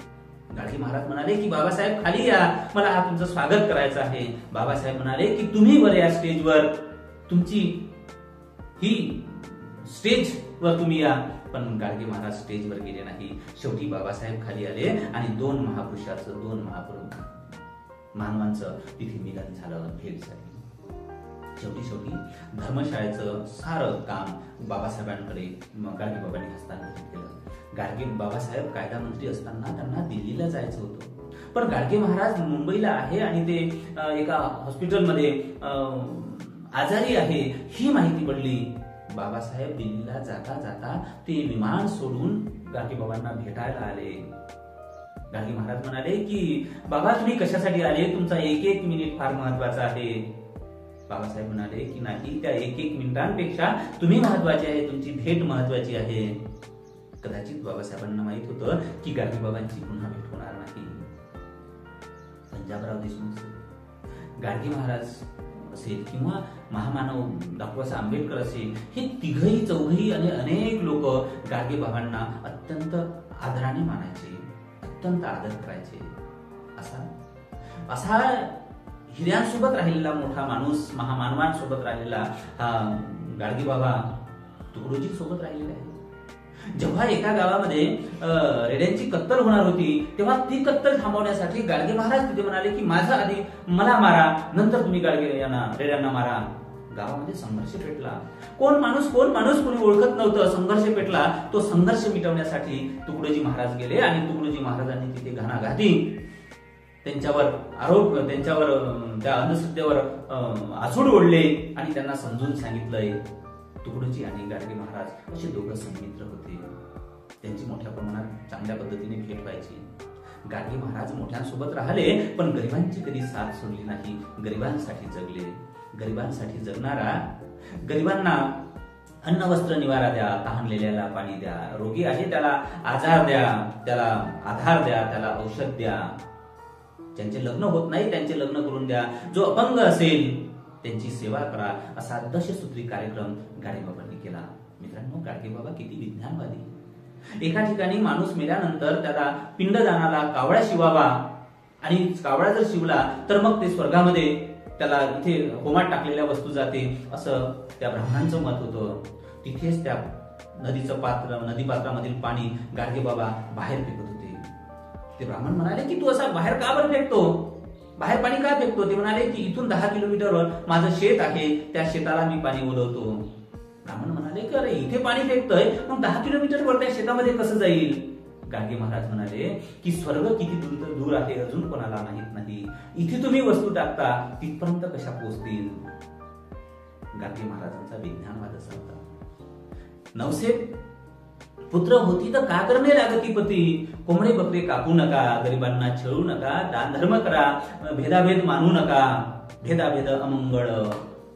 A: गाडगे महाराज म्हणाले की बाबासाहेब खाली या, मला हा तुमचं स्वागत करायचं आहे. बाबासाहेब म्हणाले की तुम्ही वर या स्टेजवर, तुमची ही स्टेजवर तुम्ही या. पण गाडगे महाराज स्टेजवर गेले नाही. शेवटी बाबासाहेब खाली आले आणि दोन मानवांचं तिथे मिलन झालं, भेट झाली. शेवटी धर्मशाळेचं सारं काम बाबासाहेबांकडे गाडगेबाबांनी हस्तांतरित केलं. गाडगे बाबासाहेब कायदा मंत्री असताना त्यांना दिल्लीला जायचं होतं, पण गाडगे महाराज मुंबईला आहे आणि ते एका हॉस्पिटलमध्ये आजारी आहे ही माहिती पडली. बाबासाहेब दिल्लीला जाता ते विमान सोडून गाडगेबाबांना भेटायला आले. गाडगे महाराज म्हणाले की बाबा तुम्ही कशासाठी आले, तुमचा एक मिनिट फार महत्वाचा आहे. बाबासाहेब म्हणाले की नाही, त्या एक मिनिटांपेक्षा तुम्ही महत्वाचे आहे, तुमची भेट महत्वाची आहे. कदाचित बाबासाहेबांना माहित होतं की गाडगेबाबांची पुन्हा भेट होणार नाही. पंजाबराव देशमुख, गाडगे महाराज असेल किंवा महामानव डॉ. आंबेडकर असेल, हे तिघही चौघही आणि अनेक लोक गाडगे बाबांना अत्यंत आदराने मानायचे, अत्यंत आदर करायचे. असा हिऱ्यांसोबत राहिलेला मोठा माणूस, महामानवांसोबत राहिलेला हा गाडगे बाबा तुकडोजी सोबत राहिलेला आहे. जेव्हा एका गावामध्ये रेड्यांची कत्तल होणार होती, तेव्हा ती कत्तल थांबवण्यासाठी गाडगे महाराज तिथे म्हणाले की माझा आधी मला मारा, नंतर तुम्ही रेड्यांना मारा. गावामध्ये संघर्ष पेटला. कोण माणूस कोणी ओळखत नव्हतं. संघर्ष पेटला. तो संघर्ष मिटवण्यासाठी तुकडोजी महाराज गेले आणि तुकडोजी महाराजांनी तिथे घणाघाती त्यांच्यावर त्या अंधश्रद्धेवर आसूड ओढले आणि त्यांना समजून सांगितलंय. तुकडोजी आणि गाडगे महाराज असे दोघं सन्मित्र होते. त्यांची मोठ्या प्रमाणात चांगल्या पद्धतीने भेट व्हायची. गाडगे महाराज मोठ्यांसोबत राहिले, पण गरिबांची कधी साथ सोडली नाही. गरिबांसाठी जगले. गरिबांसाठी जगणारा, गरिबांना अन्न वस्त्र निवारा द्या, तहानलेल्याला पाणी द्या, रोगी आहे त्याला आजार द्या, त्याला आधार द्या, त्याला औषध द्या. ज्यांचे लग्न होत नाही त्यांचे लग्न करून द्या. जो अपंग असेल त्यांची सेवा करा. असा दशसूत्री कार्यक्रम गाडगेबाबांनी केला. मित्रांनो, गाडगेबाबा किती विज्ञानवादी. एका ठिकाणी माणूस मेल्यानंतर त्याला पिंडदानाला कावळा शिवावा आणि कावळा जर शिवला तर मग ते स्वर्गामध्ये त्याला इथे होमात टाकलेल्या वस्तू जाते असं त्या ब्राह्मणांचं मत होतं. तिथेच त्या नदी पात्रामधील पाणी गाडगेबाबा बाहेर फेकत होते. ते ब्राह्मण म्हणाले की तू असा बाहेर का बरं फेकतो, बाहेर पाणी का फेकतो? ते म्हणाले की इथून 10 किलोमीटरवर माझं शेत आहे, त्या शेताला मी पाणी ओलवतो. ब्राह्मण म्हणाले की अरे इथे पाणी फेकतोय, मग 10 किलोमीटर वर त्या शेतामध्ये कसं जाईल? गाडगे महाराज म्हणाले की स्वर्ग किती दूर आहे अजून कोणाला माहित नाही, इथे तुम्ही वस्तू टाकता तिथपर्यंत कशा पोहोचतील? गाडगे महाराजांचा विज्ञानवाद असा होता. नवसे पुत्र होती तर का करणे लागतीपती, कोंबडे बकरे कापू नका, गरिबांना छळू नका, दान धर्म करा, भेदाभेद मानू नका, भेदाभेद अमंगळ,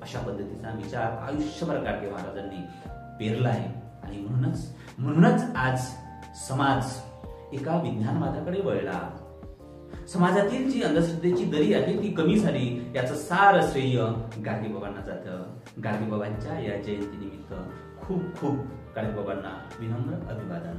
A: अशा पद्धतीचा विचार आयुष्यभर गाडगे महाराजांनी पेरलाय. आणि म्हणूनच आज समाज एका विज्ञानवादाकडे वळला. समाजातील जी अंधश्रद्धेची दरी आहे ती कमी झाली, याचं सार श्रेय गाडगे बाबांना जातं. गाडगे बाबांच्या या जयंती निमित्त खूप खूप गाडगे बाबांना विनम्र अभिवादन.